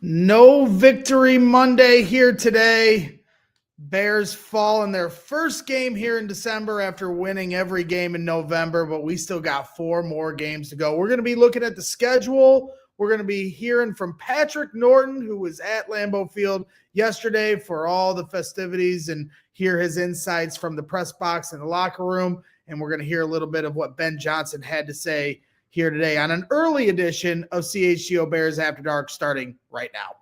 No victory Monday here today. Bears fall in their first game here in December after winning every game in November, but we still got 4 more games to go. We're going to be looking at the schedule. We're going to be hearing from Patrick Norton, who was at Lambeau Field yesterday for all the festivities, and hear his insights from the press box and the locker room. And we're going to hear a little bit of what Ben Johnson had to say here today on an early edition of CHGO Bears After Dark, starting right now.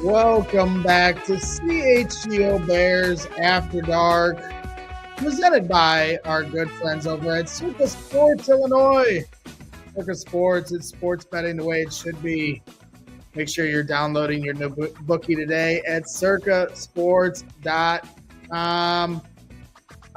Welcome back to CHGO Bears After Dark, presented by our good friends over at Circa Sports Illinois. Circa Sports, it's sports betting the way it should be. Make sure you're downloading your new bookie today at circasports.com.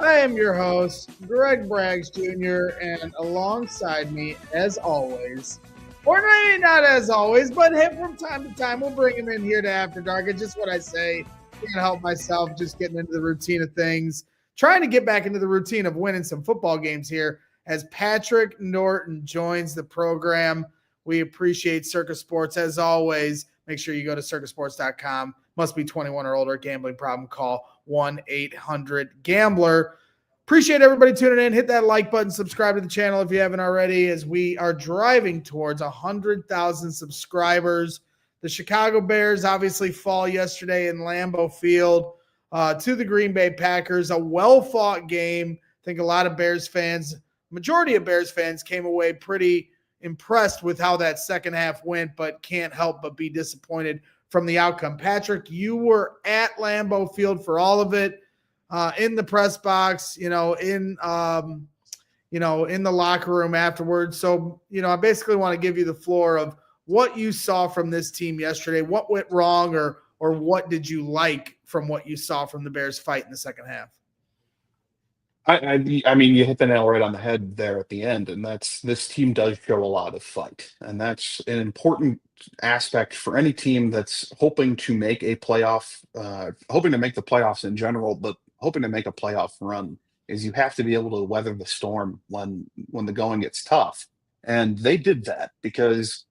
I am your host, Greg Braggs Jr., and alongside me, as always, or maybe not as always, but from time to time, we'll bring him in here to After Dark. It's just what I say. Can't help myself, just getting into the routine of things. Trying to get back into the routine of winning some football games here as Patrick Norton joins the program. We appreciate Circa Sports as always. Make sure you go to circasports.com. Must be 21 or older. Gambling problem, call 1-800-GAMBLER. Appreciate everybody tuning in. Hit that like button. Subscribe to the channel if you haven't already, as we are driving towards 100,000 subscribers. The Chicago Bears obviously fall yesterday in Lambeau Field to the Green Bay Packers. A well-fought game. I think a lot of Bears fans, majority of Bears fans, came away pretty impressed with how that second half went, but can't help but be disappointed from the outcome. Patrick, you were at Lambeau Field for all of it. In the press box, in the locker room afterwards. So, I basically want to give you the floor of what you saw from this team yesterday. What went wrong, or what did you like from what you saw from the Bears fight in the second half? I mean, you hit the nail right on the head there at the end, and this team does show a lot of fight, and that's an important aspect for any team that's hoping to make a playoff, hoping to make the playoffs in general, but hoping to make a playoff run. Is you have to be able to weather the storm when the going gets tough, and they did that because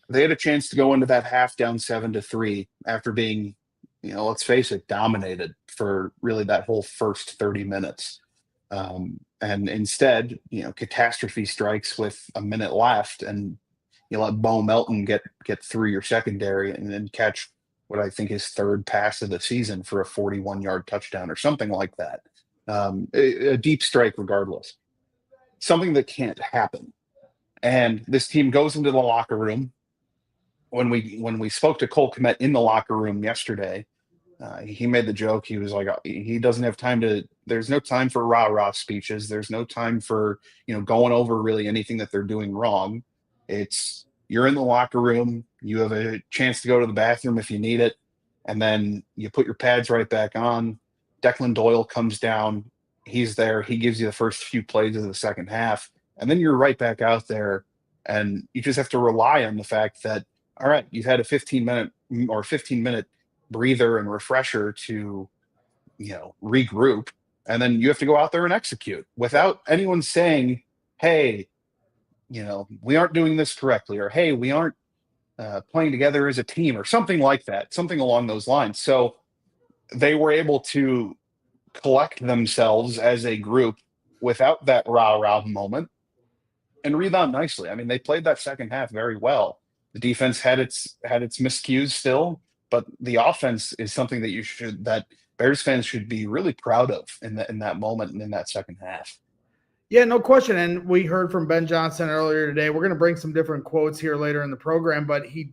they had a chance to go into that half down 7-3 after being, let's face it, dominated for really that whole first 30 minutes. And instead, catastrophe strikes with a minute left, and you let Bo Melton get through your secondary and then catch what I think his third pass of the season for a 41-yard touchdown or something like that. A deep strike regardless. Something that can't happen. And this team goes into the locker room. When we spoke to Cole Kmet in the locker room yesterday, he made the joke. He was like, he doesn't have time there's no time for rah-rah speeches. There's no time for, going over really anything that they're doing wrong. It's, you're in the locker room. You have a chance to go to the bathroom if you need it. And then you put your pads right back on. Declan Doyle comes down. He's there. He gives you the first few plays of the second half. And then you're right back out there. And you just have to rely on the fact that, all right, you've had a 15-minute breather and refresher to, regroup. And then you have to go out there and execute without anyone saying, hey, we aren't doing this correctly, or, hey, we aren't playing together as a team, or something like that, something along those lines. So they were able to collect themselves as a group without that rah-rah moment and rebound nicely. I mean, they played that second half very well. The defense had its miscues still, but the offense is something that Bears fans should be really proud of in that moment and in that second half. Yeah, no question. And we heard from Ben Johnson earlier today. We're going to bring some different quotes here later in the program, but he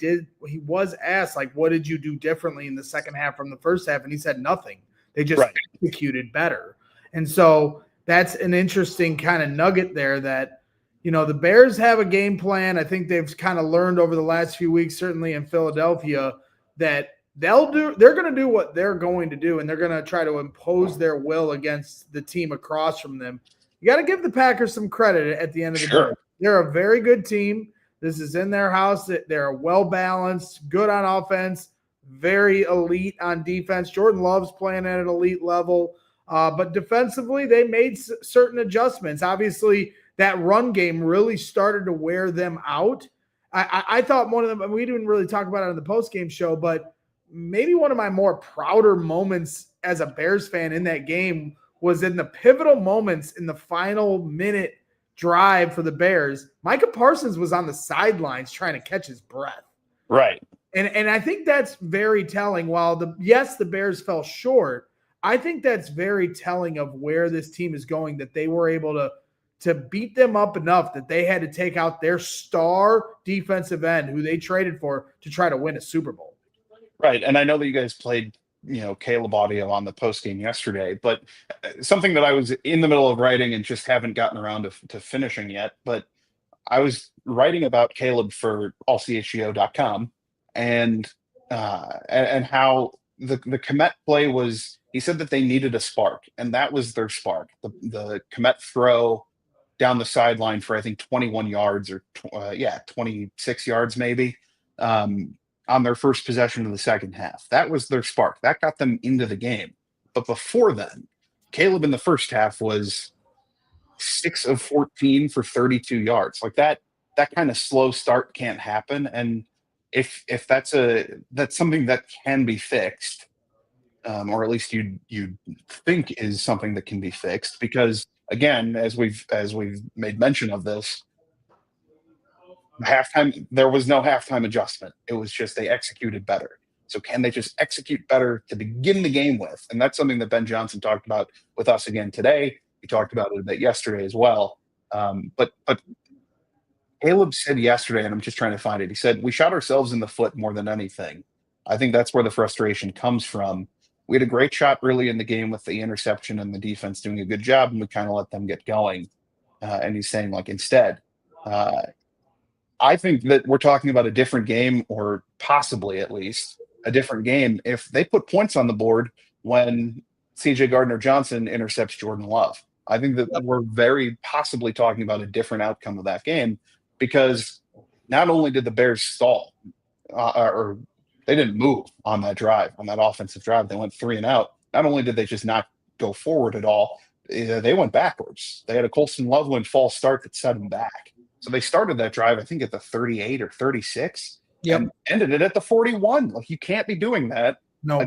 was asked, like, what did you do differently in the second half from the first half? And he said nothing. They just executed better. And so that's an interesting kind of nugget there that, the Bears have a game plan. I think they've kind of learned over the last few weeks, certainly in Philadelphia, that they're going to do what they're going to do, and they're going to try to impose their will against the team across from them. You got to give the Packers some credit at the end of the day. They're a very good team. This is in their house. They're well-balanced, good on offense, very elite on defense. Jordan Love's playing at an elite level. But defensively, they made certain adjustments. Obviously, that run game really started to wear them out. I thought one of them, we didn't really talk about it on the post-game show, but maybe one of my more prouder moments as a Bears fan in that game was in the pivotal moments in the final minute drive for the Bears. Micah Parsons was on the sidelines trying to catch his breath. Right. And I think that's very telling. While the Bears fell short, I think that's very telling of where this team is going, that they were able to beat them up enough that they had to take out their star defensive end who they traded for to try to win a Super Bowl. Right. And I know that you guys played, Caleb audio on the post game yesterday, but something that I was in the middle of writing and just haven't gotten around to finishing yet, but I was writing about Caleb for ALLCHGO.com and how the Komet play was, he said that they needed a spark, and that was their spark. The Komet throw down the sideline for, I think, 21 yards or 26 yards maybe on their first possession of the second half. That was their spark. That got them into the game. But before then, Caleb in the first half was 6 of 14 for 32 yards. Like that kind of slow start can't happen. And if that's something that can be fixed, or at least you think is something that can be fixed, because again, as we've made mention of this, halftime, there was no halftime adjustment. It was just they executed better. So can they just execute better to begin the game with? And that's something that Ben Johnson talked about with us again today. We talked about it a bit yesterday as well. But Caleb said yesterday, and I'm just trying to find it, he said, we shot ourselves in the foot more than anything. I think that's where the frustration comes from. We had a great shot early in the game with the interception and the defense doing a good job, and we kind of let them get going. And he's saying, like, instead, I think that we're talking about a different game, or possibly at least a different game, if they put points on the board when CJ Gardner-Johnson intercepts Jordan Love. I think that we're very possibly talking about a different outcome of that game, because not only did the Bears stall, or they didn't move on that drive, on that offensive drive, they went 3 and out. Not only did they just not go forward at all, they went backwards. They had a Colston Loveland false start that set them back. So they started that drive, I think, at the 38 or 36, and ended it at the 41. Like, you can't be doing that. No,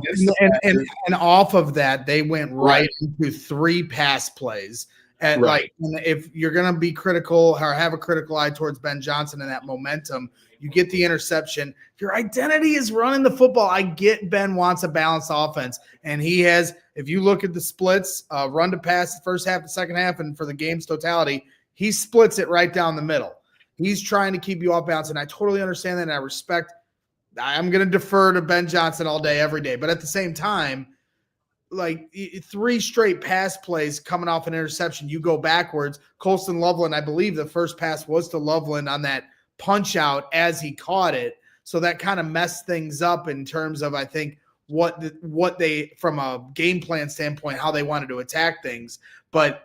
and off of that, they went right into 3 pass plays. And like, if you're going to be critical or have a critical eye towards Ben Johnson and that momentum, you get the interception. Your identity is running the football. I get Ben wants a balanced offense, and he has. If you look at the splits, run to pass the first half, the second half, and for the game's totality, he splits it right down the middle. He's trying to keep you off balance, and I totally understand that, and I respect. I'm going to defer to Ben Johnson all day, every day. But at the same time, like 3 straight pass plays coming off an interception, you go backwards. Colston Loveland, I believe the first pass was to Loveland on that punch out as he caught it. So that kind of messed things up in terms of, I think, what they, from a game plan standpoint, how they wanted to attack things. But,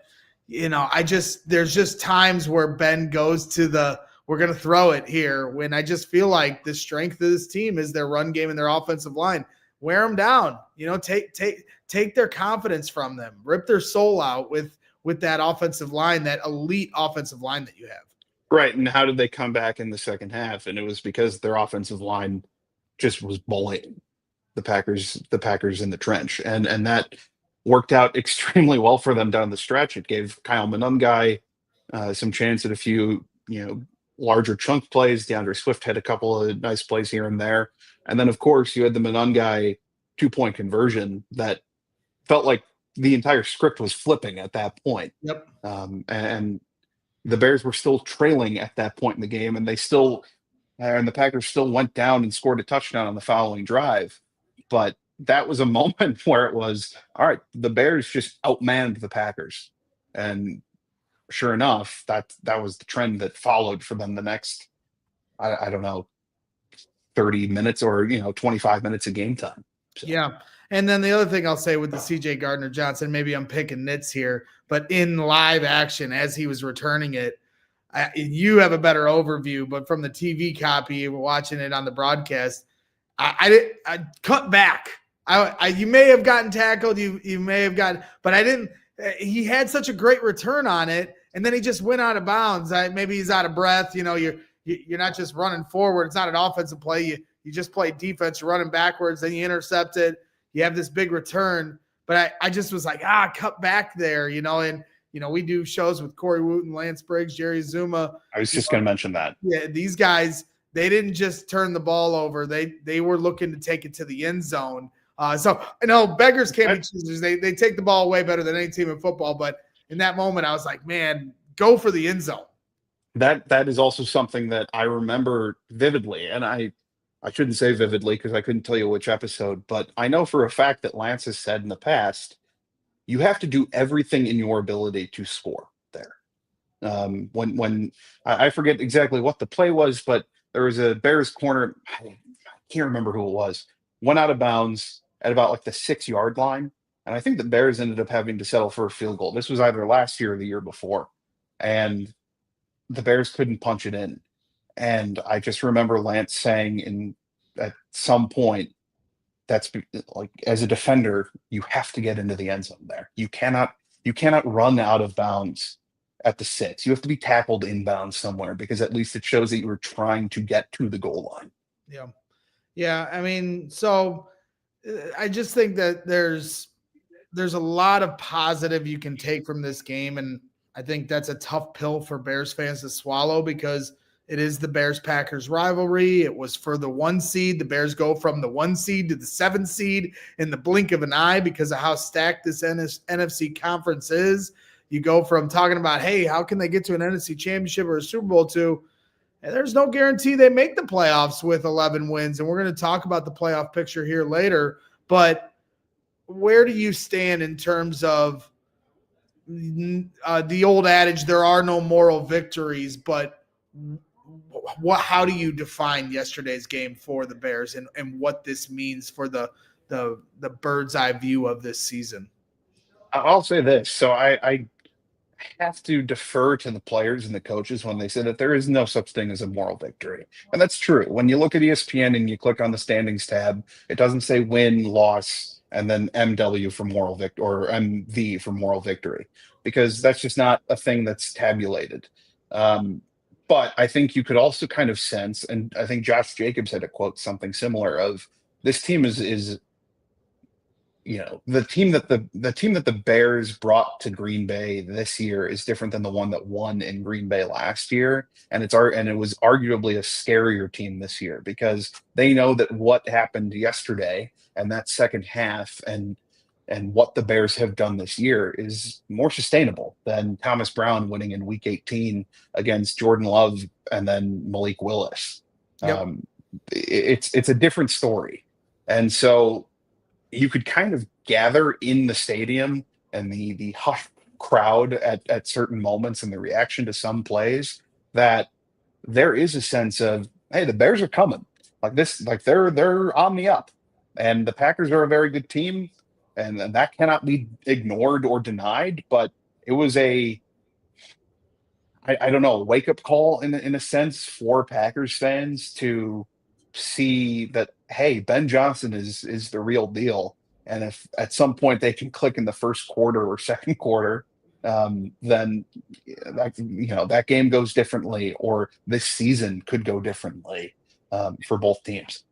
there's just times where Ben goes to we're going to throw it here, when I just feel like the strength of this team is their run game and their offensive line. Wear them down, take their confidence from them, rip their soul out with that offensive line, that elite offensive line that you have. Right. And how did they come back in the second half? And it was because their offensive line just was bullying the Packers in the trench. And that worked out extremely well for them down the stretch. It gave Kyle Monungai some chance at a few, larger chunk plays. DeAndre Swift had a couple of nice plays here and there. And then, of course, you had the Monungai 2-point conversion that felt like the entire script was flipping at that point. Yep. And the Bears were still trailing at that point in the game, and the Packers still went down and scored a touchdown on the following drive. But that was a moment where it was, all right, the Bears just outmanned the Packers. And sure enough, that was the trend that followed for them the next, I don't know, 30 minutes or 25 minutes of game time. So. Yeah. And then the other thing I'll say with the CJ Gardner-Johnson, maybe I'm picking nits here, but in live action as he was returning it, you have a better overview, but from the TV copy, watching it on the broadcast, I cut back. You may have gotten tackled, you may have gotten, but I didn't. He had such a great return on it, and then he just went out of bounds. Maybe he's out of breath. You're not just running forward. It's not an offensive play. You just play defense. You're running backwards, then you intercept it. You have this big return, but I just was like, cut back there, and we do shows with Corey Wooten, Lance Briggs, Jerry Zuma. I was just going to mention that. Yeah, these guys, they didn't just turn the ball over. They were looking to take it to the end zone. So I know beggars can't be choosers. They take the ball way better than any team in football. But in that moment, I was like, man, go for the end zone. That is also something that I remember vividly, and I shouldn't say vividly because I couldn't tell you which episode, but I know for a fact that Lance has said in the past, you have to do everything in your ability to score there. When I forget exactly what the play was, but there was a Bears corner, I can't remember who it was, went out of bounds at about like the 6-yard line, and I think the Bears ended up having to settle for a field goal. This was either last year or the year before, and the Bears couldn't punch it in. And I just remember Lance saying at some point, that's like, as a defender, you have to get into the end zone there. You cannot run out of bounds at the 6. You have to be tackled inbound somewhere, because at least it shows that you were trying to get to the goal line. Yeah. Yeah. I mean, so I just think that there's a lot of positive you can take from this game. And I think that's a tough pill for Bears fans to swallow, because it is the Bears-Packers rivalry. It was for the 1 seed. The Bears go from the 1 seed to the 7 seed in the blink of an eye because of how stacked this NFC conference is. You go from talking about, hey, how can they get to an NFC championship or a Super Bowl to, and there's no guarantee they make the playoffs with 11 wins. And we're going to talk about the playoff picture here later. But where do you stand in terms of the old adage, there are no moral victories, but how do you define yesterday's game for the Bears and what this means for the bird's eye view of this season? I'll say this. So I have to defer to the players and the coaches when they say that there is no such thing as a moral victory. And that's true. When you look at ESPN and you click on the standings tab, it doesn't say win, loss, and then MW for moral victory or MV for moral victory, because that's just not a thing that's tabulated. But I think you could also kind of sense, and I think Josh Jacobs had a quote something similar of, this team is the team that the Bears brought to Green Bay this year is different than the one that won in Green Bay last year, and it was arguably a scarier team this year, because they know that what happened yesterday and that second half and what the Bears have done this year is more sustainable than Thomas Brown winning in Week 18 against Jordan Love and then Malik Willis. Yep. It's a different story, and so you could kind of gather in the stadium and the hush crowd at certain moments and the reaction to some plays that there is a sense of, hey, the Bears are coming. Like this, like they're on the up. And the Packers are a very good team, and that cannot be ignored or denied. But it was I don't know, wake-up call in a sense for Packers fans to see that, hey, Ben Johnson is the real deal. And if at some point they can click in the first quarter or second quarter, then that game goes differently, or this season could go differently for both teams.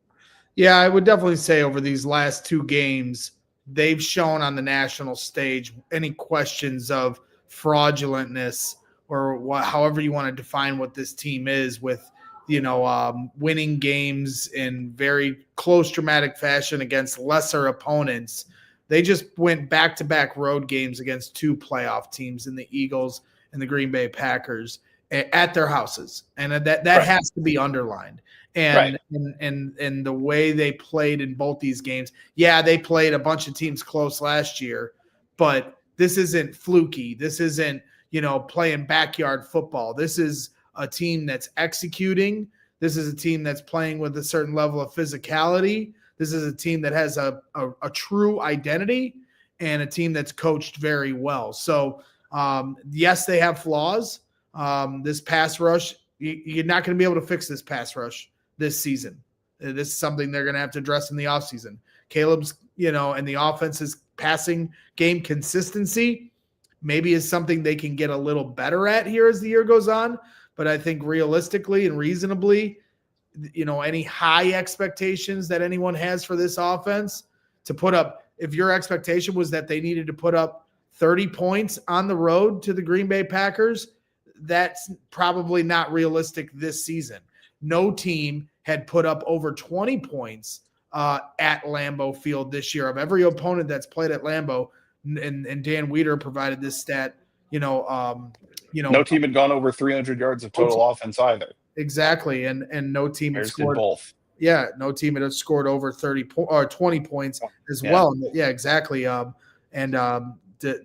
Yeah, I would definitely say over these last 2 games, they've shown on the national stage any questions of fraudulentness or however you want to define what this team is, with winning games in very close, dramatic fashion against lesser opponents. They just went back-to-back road games against 2 playoff teams in the Eagles and the Green Bay Packers at their houses. And that Right. has to be underlined. And, and the way they played in both these games. Yeah, they played a bunch of teams close last year, but this isn't fluky. This isn't, playing backyard football. This is a team that's executing. This is a team that's playing with a certain level of physicality. This is a team that has a true identity and a team that's coached very well. So, yes, they have flaws. This pass rush, you're not going to be able to fix this pass rush this season. This is something they're going to have to address in the offseason. Caleb's, and the offense's passing game consistency maybe is something they can get a little better at here as the year goes on. But I think realistically and reasonably, any high expectations that anyone has for this offense to put up, if your expectation was that they needed to put up 30 points on the road to the Green Bay Packers, that's probably not realistic this season. No team had put up over 20 points at Lambeau Field this year of every opponent that's played at Lambeau. And Dan Weeder provided this stat, no team had gone over 300 yards of total offense either. Exactly. And no team had scored both. Yeah, no team had scored over 20 points as well. Yeah, exactly. The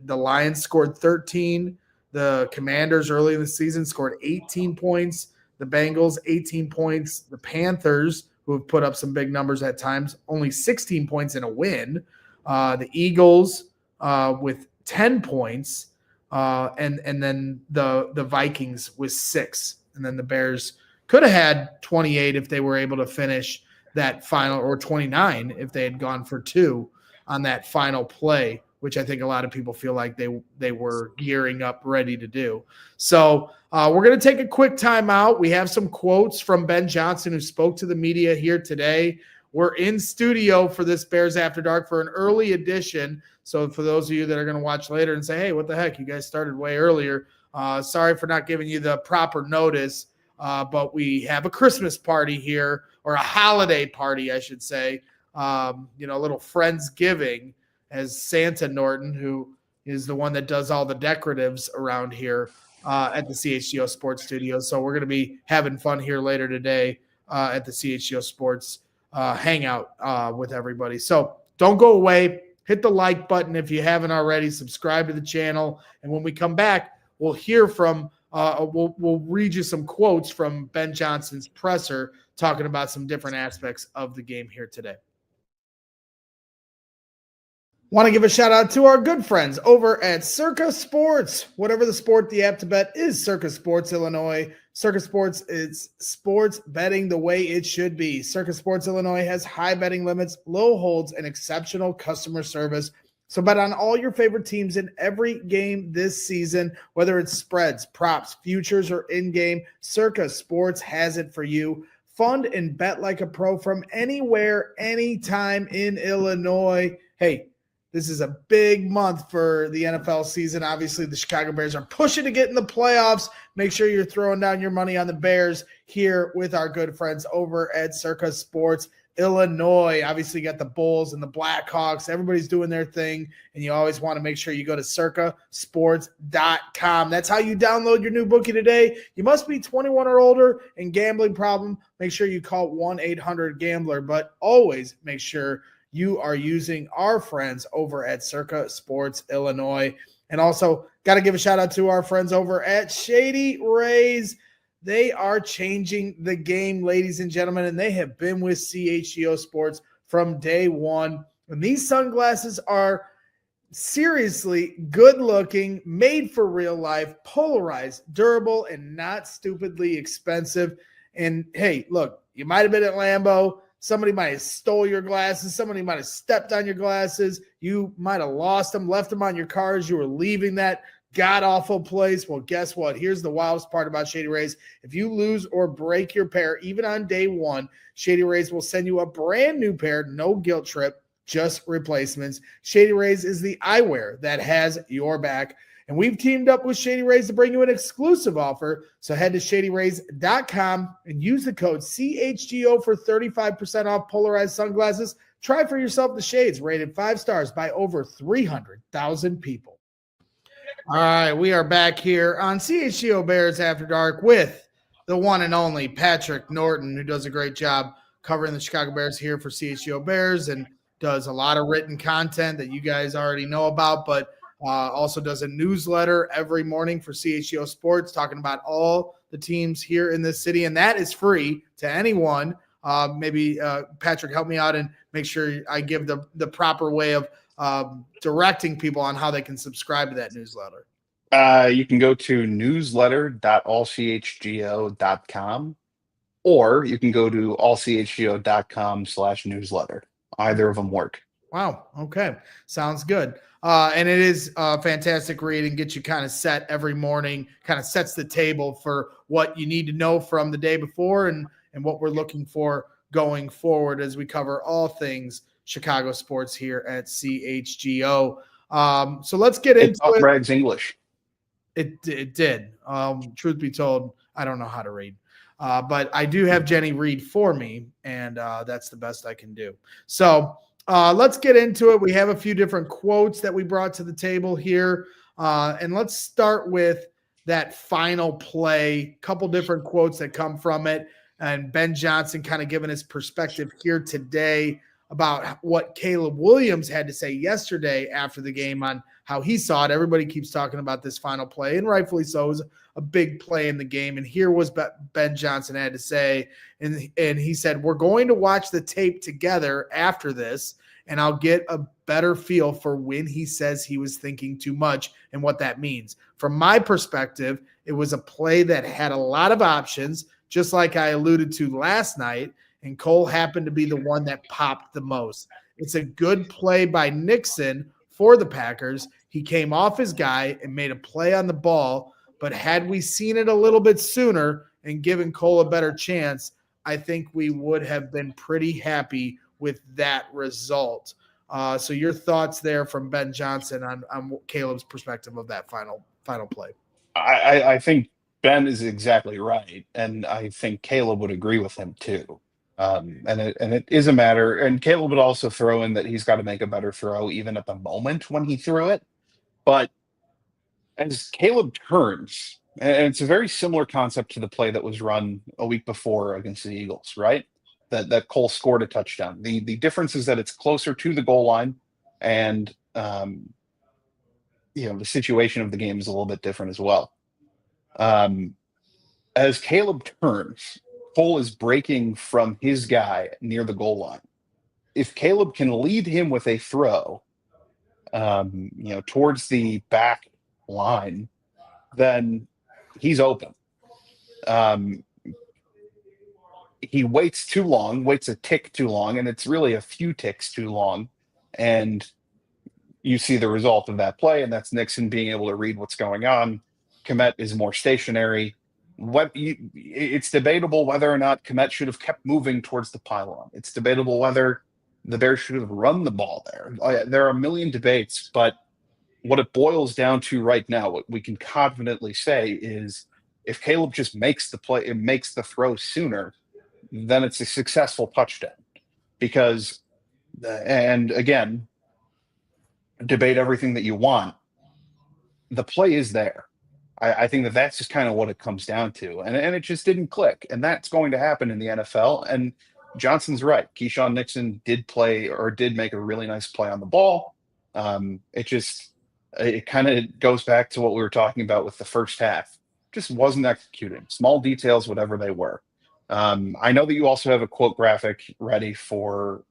Lions scored 13. The Commanders early in the season scored 18 points. The Bengals, 18 points. The Panthers, who have put up some big numbers at times, only 16 points in a win. The Eagles with 10 points. And then the Vikings with 6. And then the Bears could have had 28 if they were able to finish that final, or 29 if they had gone for 2 on that final play, which I think a lot of people feel like they were gearing up, ready to do. So we're going to take a quick timeout. We have some quotes from Ben Johnson, who spoke to the media here today. We're in studio for this Bears After Dark for an early edition. So for those of you that are going to watch later and say, hey, what the heck, you guys started way earlier. Sorry for not giving you the proper notice, but we have a Christmas party here, or a holiday party, I should say. A little Friendsgiving, as Santa Norton, who is the one that does all the decoratives around here at the CHGO Sports Studios. So we're going to be having fun here later today at the CHGO Sports hangout with everybody. So don't go away. Hit the like button if you haven't already. Subscribe to the channel. And when we come back, we'll hear from we'll read you some quotes from Ben Johnson's presser talking about some different aspects of the game here today. Want to give a shout out to our good friends over at Circa Sports. Whatever the sport, the app to bet is Circa Sports Illinois. Circa Sports is sports betting the way it should be. Circa Sports Illinois has high betting limits, low holds, and exceptional customer service. So bet on all your favorite teams in every game this season, whether it's spreads, props, futures, or in-game. Circa Sports has it for you. Fund and bet like a pro from anywhere, anytime in Illinois. Hey, this is a big month for the NFL season. Obviously, the Chicago Bears are pushing to get in the playoffs. Make sure you're throwing down your money on the Bears here with our good friends over at Circa Sports Illinois. Obviously, you got the Bulls and the Blackhawks. Everybody's doing their thing, and you always want to make sure you go to circasports.com. That's how you download your new bookie today. You must be 21 or older and gambling problem. Make sure you call 1-800-GAMBLER, but always make sure you are using our friends over at Circa Sports Illinois. And also, got to give a shout out to our friends over at Shady Rays. They are changing the game, ladies and gentlemen, and they have been with CHGO Sports from day one. And these sunglasses are seriously good looking, made for real life, polarized, durable, and not stupidly expensive. And hey, look, you might have been at Lambeau. Somebody might have stole your glasses. Somebody might have stepped on your glasses. You might have lost them, left them on your car as you were leaving that god-awful place. Well, guess what? Here's the wildest part about Shady Rays. If you lose or break your pair, even on day one, Shady Rays will send you a brand new pair, no guilt trip, just replacements. Shady Rays is the eyewear that has your back. And we've teamed up with Shady Rays to bring you an exclusive offer. So head to shadyrays.com and use the code CHGO for 35% off polarized sunglasses. Try for yourself the shades, rated 5 stars by over 300,000 people. All right, we are back here on CHGO Bears After Dark with the one and only Patrick Norton, who does a great job covering the Chicago Bears here for CHGO Bears and does a lot of written content that you guys already know about, but also does a newsletter every morning for CHGO Sports talking about all the teams here in this city, and that is free to anyone. Maybe Patrick, help me out and make sure I give the proper way of directing people on how they can subscribe to that newsletter. You can go to newsletter.allchgo.com, or you can go to allchgo.com/newsletter. Either of them work. Wow. Okay. Sounds good. And it is a fantastic read and gets you kind of set every morning, kind of sets the table for what you need to know from the day before and what we're looking for going forward as we cover all things Chicago sports here at CHGO. So let's get into it. Bragg's English. It did. Truth be told, I don't know how to read. But I do have Jenny read for me, and that's the best I can do. So let's get into it. We have a few different quotes that we brought to the table here. And let's start with that final play, couple different quotes that come from it. And Ben Johnson kind of giving his perspective here today about what Caleb Williams had to say yesterday after the game on how he saw it. Everybody keeps talking about this final play, and rightfully so. It was a big play in the game. And here was Ben Johnson had to say, and he said, "We're going to watch the tape together after this, and I'll get a better feel for when he says he was thinking too much and what that means." From my perspective, it was a play that had a lot of options, just like I alluded to last night, and Cole happened to be the one that popped the most. It's a good play by Nixon for the Packers. He came off his guy and made a play on the ball, but had we seen it a little bit sooner and given Cole a better chance, I think we would have been pretty happy with that result. So your thoughts there from Ben Johnson on Caleb's perspective of that final play. I think Ben is exactly right, and I think Caleb would agree with him too. And it is a matter, and Caleb would also throw in that he's got to make a better throw even at the moment when he threw it. But as Caleb turns, and it's a very similar concept to the play that was run a week before against the Eagles, right? That Cole scored a touchdown. The difference is that it's closer to the goal line, and the situation of the game is a little bit different as well. As Caleb turns, Cole is breaking from his guy near the goal line. If Caleb can lead him with a throw, towards the back line, then he's open. He waits too long, waits a tick too long, and it's really a few ticks too long. And you see the result of that play, and that's Nixon being able to read what's going on. Kmet is more stationary. It's debatable whether or not Kmet should have kept moving towards the pylon. It's debatable whether the Bears should have run the ball there. There are a million debates, but what it boils down to right now, what we can confidently say is if Caleb just makes the play and makes the throw sooner, then it's a successful touchdown. Because, and again, debate everything that you want, the play is there. I think that's just kind of what it comes down to. And it just didn't click. And that's going to happen in the NFL. And Johnson's right. Keyshawn Nixon did make a really nice play on the ball. It kind of goes back to what we were talking about with the first half. Just wasn't executing. Small details, whatever they were. I know that you also have a quote graphic ready for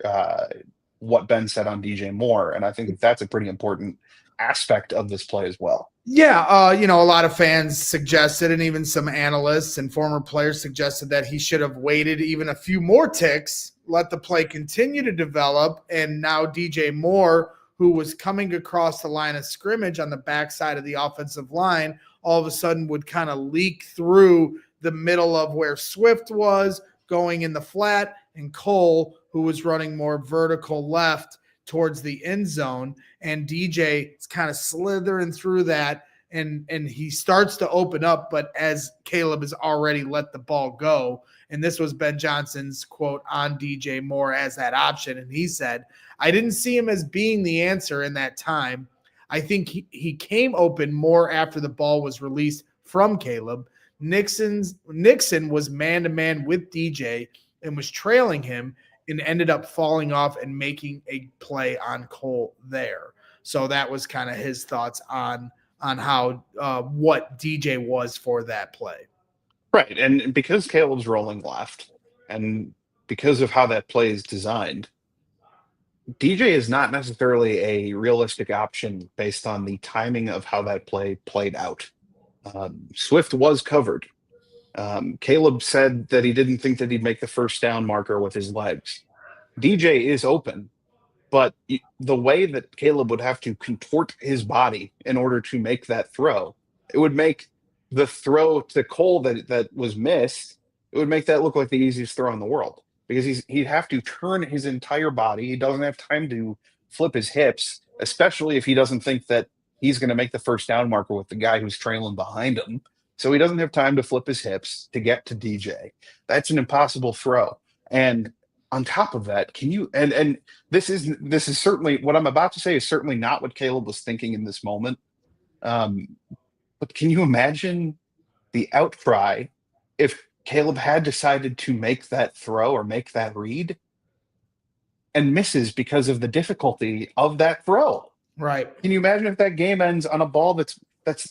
what Ben said on DJ Moore. And I think that's a pretty important aspect of this play as well. Yeah, a lot of fans suggested, and even some analysts and former players suggested that he should have waited even a few more ticks, let the play continue to develop, and now DJ Moore, who was coming across the line of scrimmage on the backside of the offensive line, all of a sudden would kind of leak through the middle of where Swift was going in the flat, and Cole, who was running more vertical left towards the end zone, and DJ is kind of slithering through that, and he starts to open up, but as Caleb has already let the ball go, and this was Ben Johnson's quote on DJ Moore as that option, and he said, "I didn't see him as being the answer in that time. I think he came open more after the ball was released from Caleb. Nixon was man-to-man with DJ and was trailing him and ended up falling off and making a play on Cole there. So that was kind of his thoughts on how what DJ was for that play. Right. And because Caleb's rolling left and because of how that play is designed, DJ is not necessarily a realistic option based on the timing of how that play played out. Swift was covered. Caleb said that he didn't think that he'd make the first down marker with his legs. DJ is open, but the way that Caleb would have to contort his body in order to make that throw, it would make the throw to Cole that was missed, it would make that look like the easiest throw in the world because he'd have to turn his entire body. He doesn't have time to flip his hips, especially if he doesn't think that he's going to make the first down marker with the guy who's trailing behind him. So he doesn't have time to flip his hips to get to DJ. That's an impossible throw. And on top of that, can you and this is certainly what I'm about to say is certainly not what Caleb was thinking in this moment. But can you imagine the outcry if Caleb had decided to make that throw or make that read and misses because of the difficulty of that throw? Right. Can you imagine if that game ends on a ball that's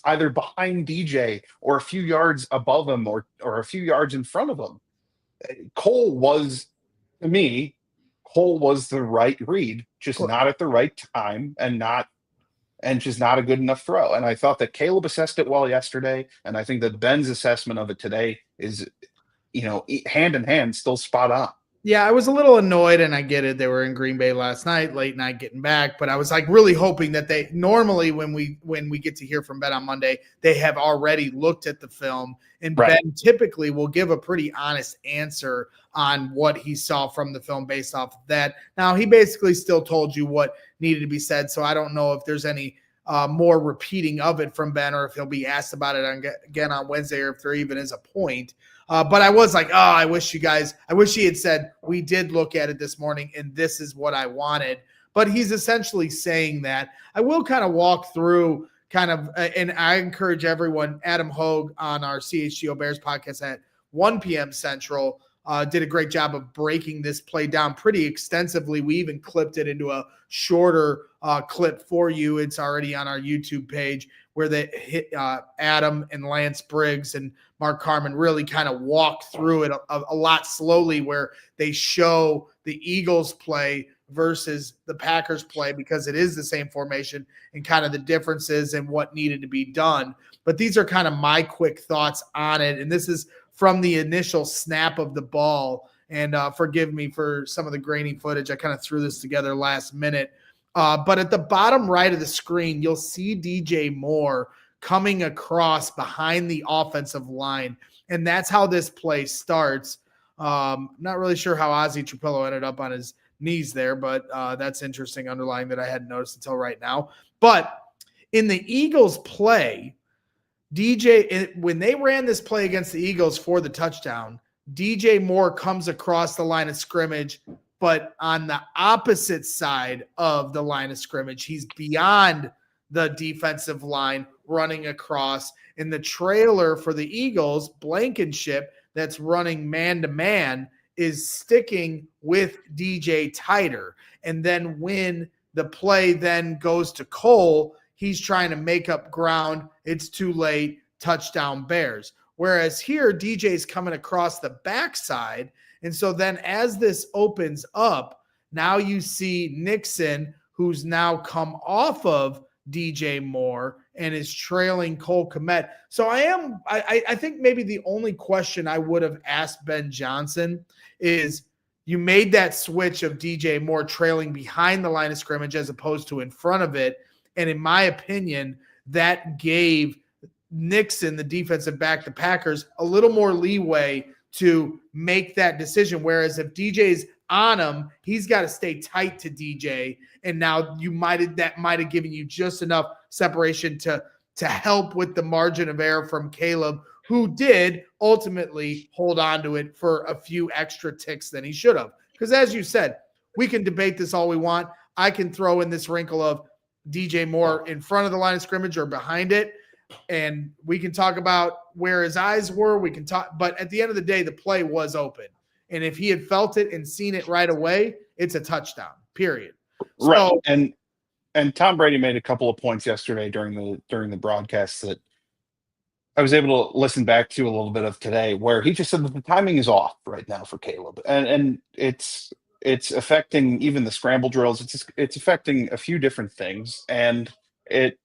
either behind DJ or a few yards above him or a few yards in front of him? Cole was, to me, Cole was the right read, just not at the right time and just not a good enough throw. And I thought that Caleb assessed it well yesterday, and I think that Ben's assessment of it today is, hand in hand, still spot on. Yeah, I was a little annoyed, and I get it. They were in Green Bay last night, late night getting back, but I was like really hoping that they normally when we get to hear from Ben on Monday, they have already looked at the film, and right. Ben typically will give a pretty honest answer on what he saw from the film based off of that. Now, he basically still told you what needed to be said, so I don't know if there's any more repeating of it from Ben or if he'll be asked about it again on Wednesday or if there even is a point. But I was like, I wish he had said, we did look at it this morning and this is what I wanted. But he's essentially saying that. I will kind of walk through and I encourage everyone, Adam Hogue on our CHGO Bears podcast at 1 p.m. Central did a great job of breaking this play down pretty extensively. We even clipped it into a shorter clip for you. It's already on our YouTube page where they hit Adam and Lance Briggs and Mark Carman really kind of walk through it a lot slowly, where they show the Eagles play versus the Packers play because it is the same formation and kind of the differences and what needed to be done. But these are kind of my quick thoughts on it. And this is from the initial snap of the ball. And forgive me for some of the grainy footage. I kind of threw this together last minute. But at the bottom right of the screen, you'll see DJ Moore coming across behind the offensive line. And that's how this play starts. Not really sure how Ozzie Trapillo ended up on his knees there, but that's interesting underlying that I hadn't noticed until right now. But in the Eagles play, when they ran this play against the Eagles for the touchdown, DJ Moore comes across the line of scrimmage, but on the opposite side of the line of scrimmage, he's beyond the defensive line running across. In the trailer for the Eagles, Blankenship, that's running man-to-man, is sticking with DJ tighter. And then when the play then goes to Cole, he's trying to make up ground. It's too late. Touchdown Bears. Whereas here, DJ's coming across the backside. And so then as this opens up, now you see Nixon, who's now come off of DJ Moore and is trailing Cole Kmet. So I think maybe the only question I would have asked Ben Johnson is, you made that switch of DJ Moore trailing behind the line of scrimmage as opposed to in front of it. And in my opinion, that gave Nixon, the defensive back, the Packers, a little more leeway to make that decision. Whereas if DJ's on him, he's got to stay tight to DJ. And now that might have given you just enough separation to help with the margin of error from Caleb, who did ultimately hold on to it for a few extra ticks than he should have. Because as you said, we can debate this all we want. I can throw in this wrinkle of DJ Moore in front of the line of scrimmage or behind it. And we can talk about where his eyes were. We can talk, but at the end of the day, the play was open. And if he had felt it and seen it right away, it's a touchdown, period. Right. So, And Tom Brady made a couple of points yesterday during the broadcast that I was able to listen back to a little bit of today, where he just said that the timing is off right now for Caleb, and it's affecting even the scramble drills. It's affecting a few different things, and it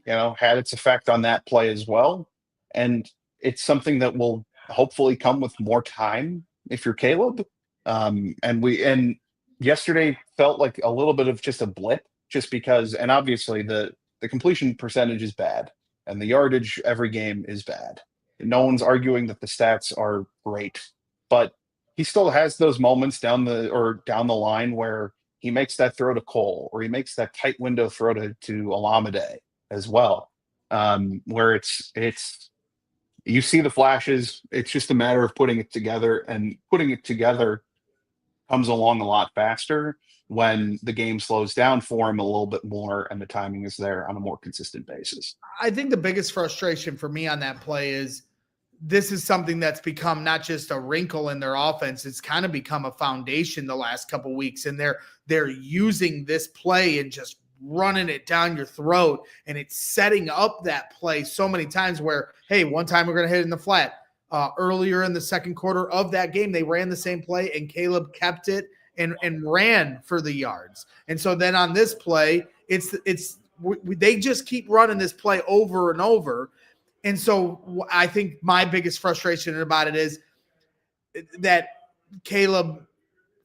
had its effect on that play as well. And it's something that will hopefully come with more time if you're Caleb. And yesterday felt like a little bit of just a blip, just because, and obviously the completion percentage is bad and the yardage every game is bad. No one's arguing that the stats are great, but he still has those moments down the line where he makes that throw to Cole, or he makes that tight window throw to Alameda as well, where it's you see the flashes. It's just a matter of putting it together, and putting it together comes along a lot faster when the game slows down for him a little bit more and the timing is there on a more consistent basis. I think the biggest frustration for me on that play is this is something that's become not just a wrinkle in their offense. It's kind of become a foundation the last couple of weeks, and they're using this play and just running it down your throat, and it's setting up that play so many times where, hey, one time we're going to hit it in the flat. Earlier in the second quarter of that game, they ran the same play, and Caleb kept it and ran for the yards. And so then on this play, they just keep running this play over and over. And so I think my biggest frustration about it is that, Caleb,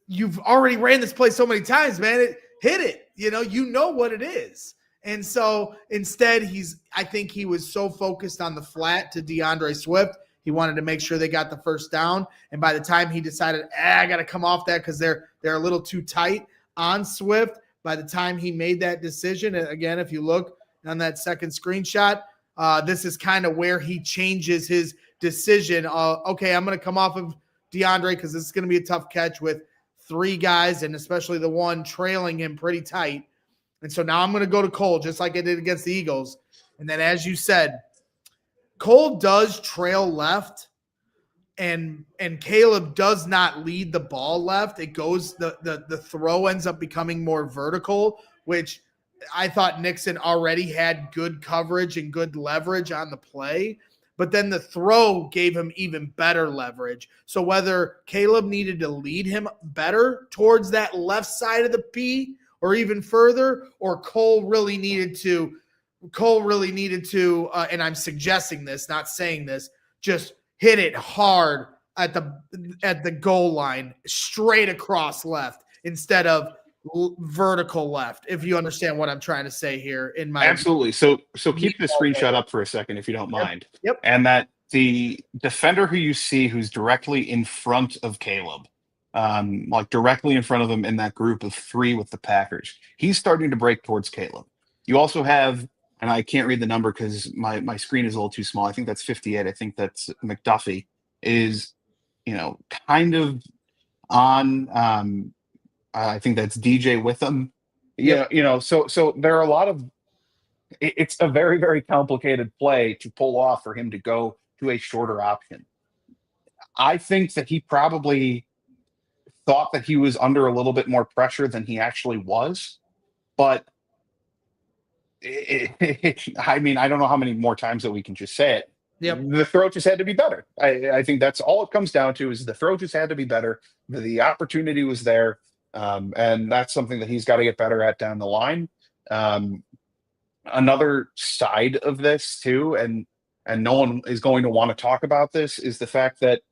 you've already ran this play so many times, man. Hit it. You know what it is. And so instead, I think he was so focused on the flat to DeAndre Swift. He wanted to make sure they got the first down. And by the time he decided, I got to come off that because they're a little too tight on Swift, by the time he made that decision, and again, if you look on that second screenshot, this is kind of where he changes his decision. Okay, I'm going to come off of DeAndre because this is going to be a tough catch with three guys, and especially the one trailing him pretty tight. And so now I'm going to go to Cole, just like I did against the Eagles. And then, as you said, Cole does trail left, and Caleb does not lead the ball left. It goes, the throw ends up becoming more vertical, which I thought Nixon already had good coverage and good leverage on the play, but then the throw gave him even better leverage. So whether Caleb needed to lead him better towards that left side of the P or even further, or Cole really needed to, and I'm suggesting this, not saying this, just hit it hard at the goal line, straight across left instead of vertical left, if you understand what I'm trying to say here. In my Absolutely. So keep the screenshot up for a second, if you don't mind. Yep. And that the defender who you see who's directly in front of Caleb, like directly in front of him in that group of three with the Packers, he's starting to break towards Caleb. You also have, and I can't read the number because my screen is a little too small. I think that's 58. I think that's McDuffie is, kind of on. I think that's DJ with them. Yep. So there are a lot of. It's a very, very complicated play to pull off for him to go to a shorter option. I think that he probably thought that he was under a little bit more pressure than he actually was, but I mean, I don't know how many more times that we can just say it. Yep. The throw just had to be better. I think that's all it comes down to, is the throw just had to be better. The opportunity was there, and that's something that he's got to get better at down the line. Another side of this too, and no one is going to want to talk about this, is the fact that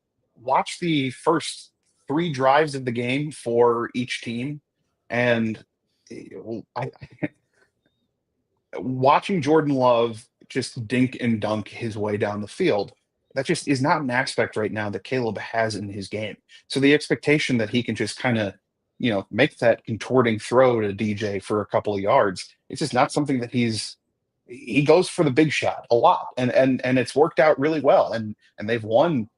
watch the first three drives of the game for each team, and watching Jordan Love just dink and dunk his way down the field, that just is not an aspect right now that Caleb has in his game. So the expectation that he can just kind of, make that contorting throw to DJ for a couple of yards, it's just not something that he goes for the big shot a lot. And it's worked out really well. And they've won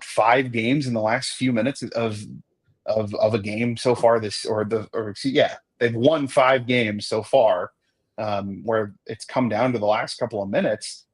5 games in the last few minutes of a game so far they've won 5 games so far, where it's come down to the last couple of minutes.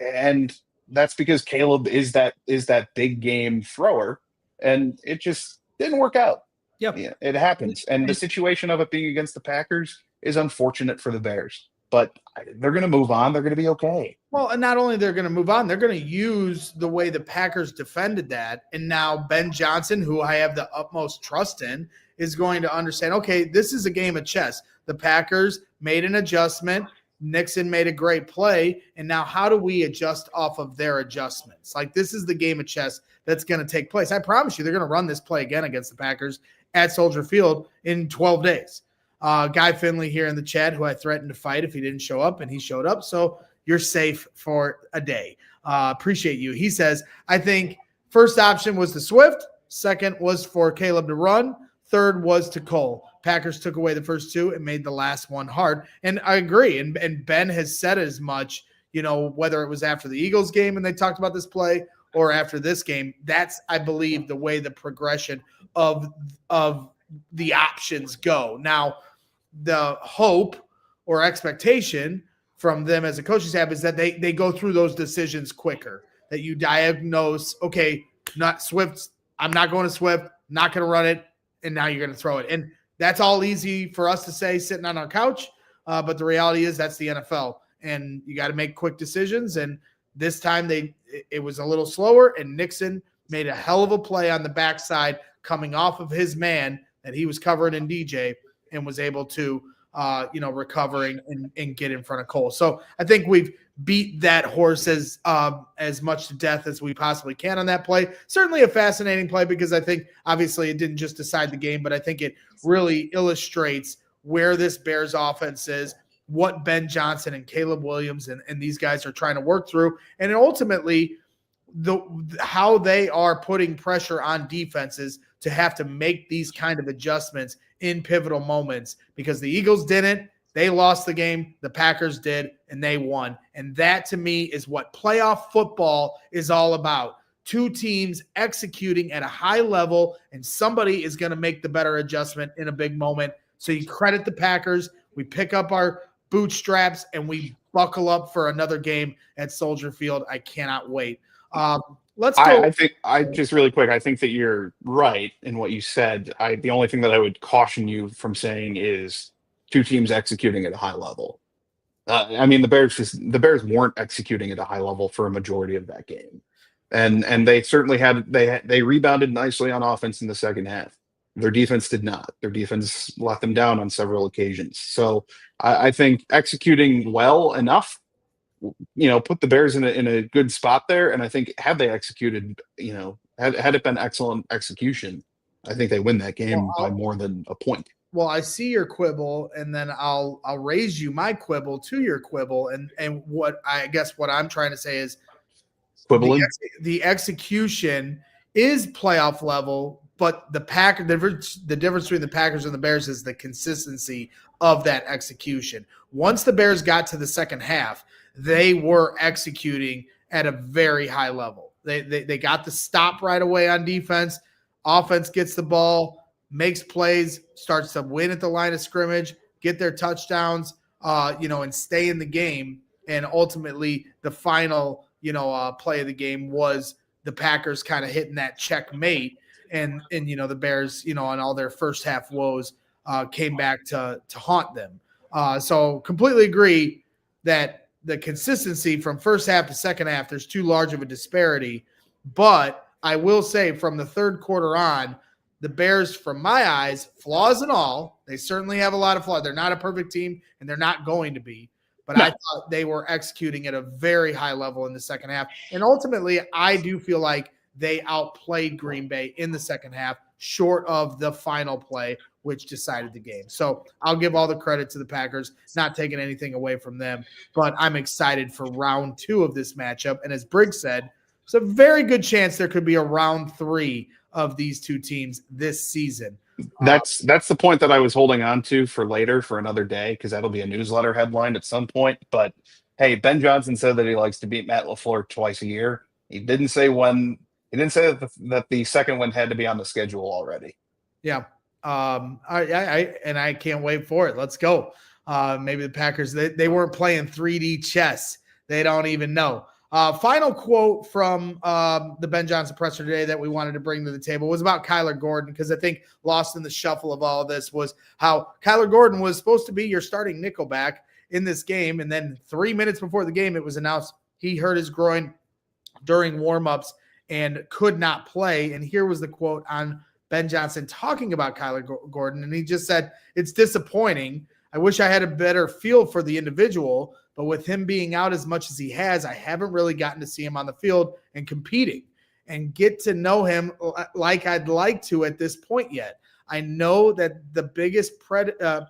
And that's because Caleb is that big game thrower, and it just didn't work out. Yep. Yeah, it happens. And the situation of it being against the Packers is unfortunate for the Bears, but they're going to move on. They're going to be okay. Well, and not only they're going to move on, they're going to use the way the Packers defended that. And now Ben Johnson, who I have the utmost trust in, is going to understand, okay, this is a game of chess. The Packers made an adjustment. Nixon made a great play. And now how do we adjust off of their adjustments? Like, this is the game of chess that's going to take place. I promise you, they're going to run this play again against the Packers at Soldier Field in 12 days. Guy Finley here in the chat, who I threatened to fight if he didn't show up, and he showed up. So you're safe for a day. Appreciate you. He says, I think first option was to Swift. Second was for Caleb to run. Third was to Cole. Packers took away the first two and made the last one hard. And I agree. And Ben has said as much, whether it was after the Eagles game and they talked about this play or after this game. That's, I believe, the way the progression of the options go. Now, the hope or expectation from them as a coaching staff is that they go through those decisions quicker, that you diagnose, okay, not Swift, I'm not going to Swift, not going to run it, and now you're going to throw it. And that's all easy for us to say sitting on our couch, but the reality is that's the NFL, and you got to make quick decisions. And this time it was a little slower, and Nixon made a hell of a play on the backside coming off of his man that he was covering in DJ and was able to recovering and get in front of Cole. So I think we've beat that horse as much to death as we possibly can on that play. Certainly a fascinating play because I think obviously it didn't just decide the game, but I think it really illustrates where this Bears offense is, what Ben Johnson and Caleb Williams and these guys are trying to work through, and ultimately how they are putting pressure on defenses to have to make these kind of adjustments in pivotal moments, because the Eagles didn't. They lost the game. The Packers did, and they won. And that, to me, is what playoff football is all about. Two teams executing at a high level, and somebody is going to make the better adjustment in a big moment. So you credit the Packers. We pick up our bootstraps, and we buckle up for another game at Soldier Field. I cannot wait. Let's go. I just really quick, I think that you're right in what you said. The only thing that I would caution you from saying is two teams executing at a high level. The Bears weren't executing at a high level for a majority of that game, and they certainly they rebounded nicely on offense in the second half. Their defense did not. Their defense let them down on several occasions. So I think executing well enough, put the Bears in a good spot there. And I think had they executed, had it been excellent execution, I think they win that game by more than a point. Well, I see your quibble, and then I'll raise you my quibble to your quibble. And what I guess what I'm trying to say is quibbling. The execution is playoff level, but the difference between the Packers and the Bears is the consistency of that execution. Once the Bears got to the second half, they were executing at a very high level. They got the stop right away on defense. Offense gets the ball, makes plays, starts to win at the line of scrimmage, get their touchdowns, and stay in the game. And ultimately, the final, play of the game was the Packers kind of hitting that checkmate. And the Bears, on all their first half woes, came back to haunt them. So completely agree that the consistency from first half to second half, there's too large of a disparity. But I will say from the third quarter on, the Bears, from my eyes, flaws and all, they certainly have a lot of flaws. They're not a perfect team, and they're not going to be. But no. I thought they were executing at a very high level in the second half. And ultimately, I do feel like they outplayed Green Bay in the second half, short of the final play, which decided the game. So I'll give all the credit to the Packers, not taking anything away from them. But I'm excited for round 2 of this matchup. And as Briggs said, there's a very good chance there could be a round 3 of these two teams this season. That's the point that I was holding on to for later, for another day, because that'll be a newsletter headline at some point. But hey, Ben Johnson said that he likes to beat Matt LaFleur twice a year. He didn't say when. He didn't say that the second one had to be on the schedule already. Yeah. I can't wait for it. Let's go. Maybe the Packers, they weren't playing 3D chess. They don't even know. Final quote from the Ben Johnson presser today that we wanted to bring to the table was about Kyler Gordon, because I think lost in the shuffle of all of this was how Kyler Gordon was supposed to be your starting nickelback in this game. And then 3 minutes before the game, it was announced he hurt his groin during warmups and could not play. And here was the quote on Ben Johnson talking about Kyler Gordon. And he just said, "It's disappointing. I wish I had a better feel for the individual, but with him being out as much as he has, I haven't really gotten to see him on the field and competing and get to know him like I'd like to at this point yet. I know that the biggest predictor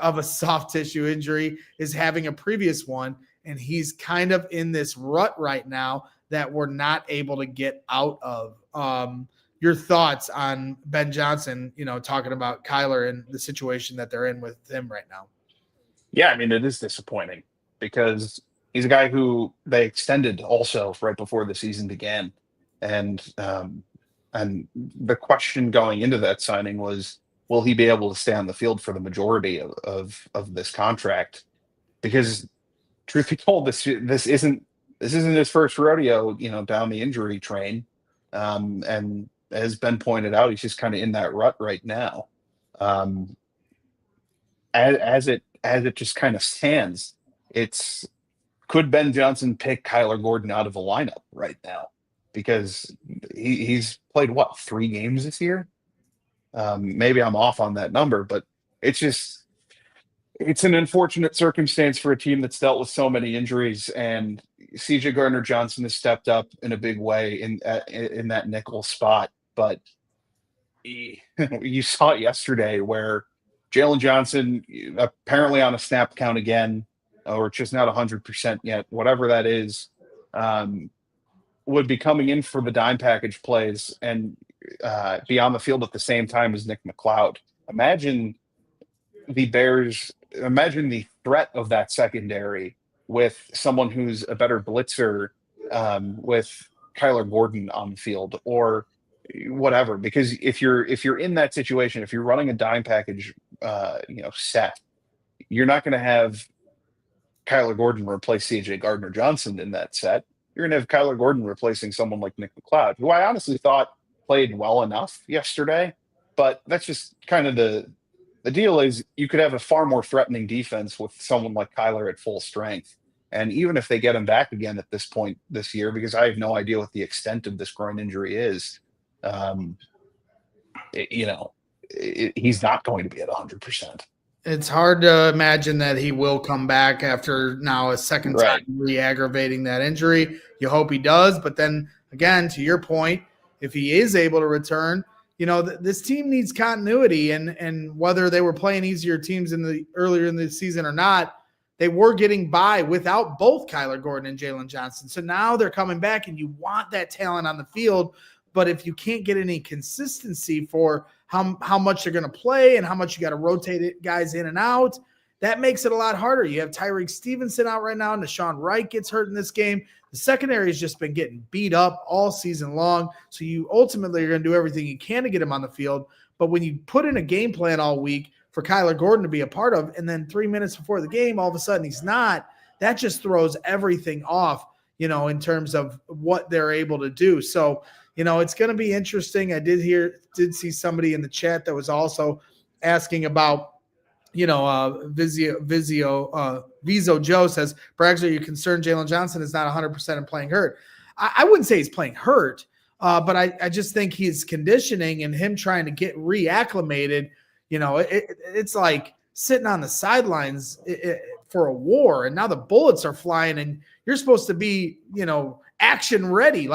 of a soft tissue injury is having a previous one, and he's kind of in this rut right now that we're not able to get out of." Your thoughts on Ben Johnson, talking about Kyler and the situation that they're in with him right now? Yeah, I mean, it is disappointing because he's a guy who they extended also right before the season began. And the question going into that signing was, will he be able to stay on the field for the majority of this contract? Because truth be told, this isn't his first rodeo, down the injury train. And as Ben pointed out, he's just kind of in that rut right now. As it just kind of stands, could Ben Johnson pick Kyler Gordon out of a lineup right now? Because he's played 3 games this year? Maybe I'm off on that number, but it's an unfortunate circumstance for a team that's dealt with so many injuries, and CJ Gardner-Johnson has stepped up in a big way in that nickel spot. But you saw it yesterday where Jalen Johnson, apparently on a snap count again, or just not 100% yet, whatever that is, would be coming in for the dime package plays and be on the field at the same time as Nick McLeod. Imagine the threat of that secondary with someone who's a better blitzer, with Kyler Gordon on the field or whatever. Because if you're in that situation, if you're running a dime package, set, you're not going to have Kyler Gordon replace CJ Gardner-Johnson in that set. You're going to have Kyler Gordon replacing someone like Nick McLeod, who I honestly thought played well enough yesterday. But that's just kind of the deal is you could have a far more threatening defense with someone like Kyler at full strength. And even if they get him back again at this point this year, because I have no idea what the extent of this groin injury is, he's not going to be at 100%. It's hard to imagine that he will come back after now a second time re-aggravating that injury. You hope he does. But then again, to your point, if he is able to return, this team needs continuity, and whether they were playing easier teams earlier in the season or not, they were getting by without both Kyler Gordon and Jalen Johnson. So now they're coming back, and you want that talent on the field. But if you can't get any consistency for how much they're going to play and how much you got to rotate guys in and out, that makes it a lot harder. You have Tyreek Stevenson out right now, and Deshaun Wright gets hurt in this game. The secondary has just been getting beat up all season long. So you ultimately are going to do everything you can to get him on the field. But when you put in a game plan all week for Kyler Gordon to be a part of, and then 3 minutes before the game, all of a sudden he's not, that just throws everything off, in terms of what they're able to do. So, it's going to be interesting. I did see somebody in the chat that was also asking about, Vizio Joe says, Braggs, are you concerned Jalen Johnson is not 100% and playing hurt? I wouldn't say he's playing hurt, but I just think his conditioning and him trying to get reacclimated, it's like sitting on the sidelines for a war, and now the bullets are flying, and you're supposed to be, action ready.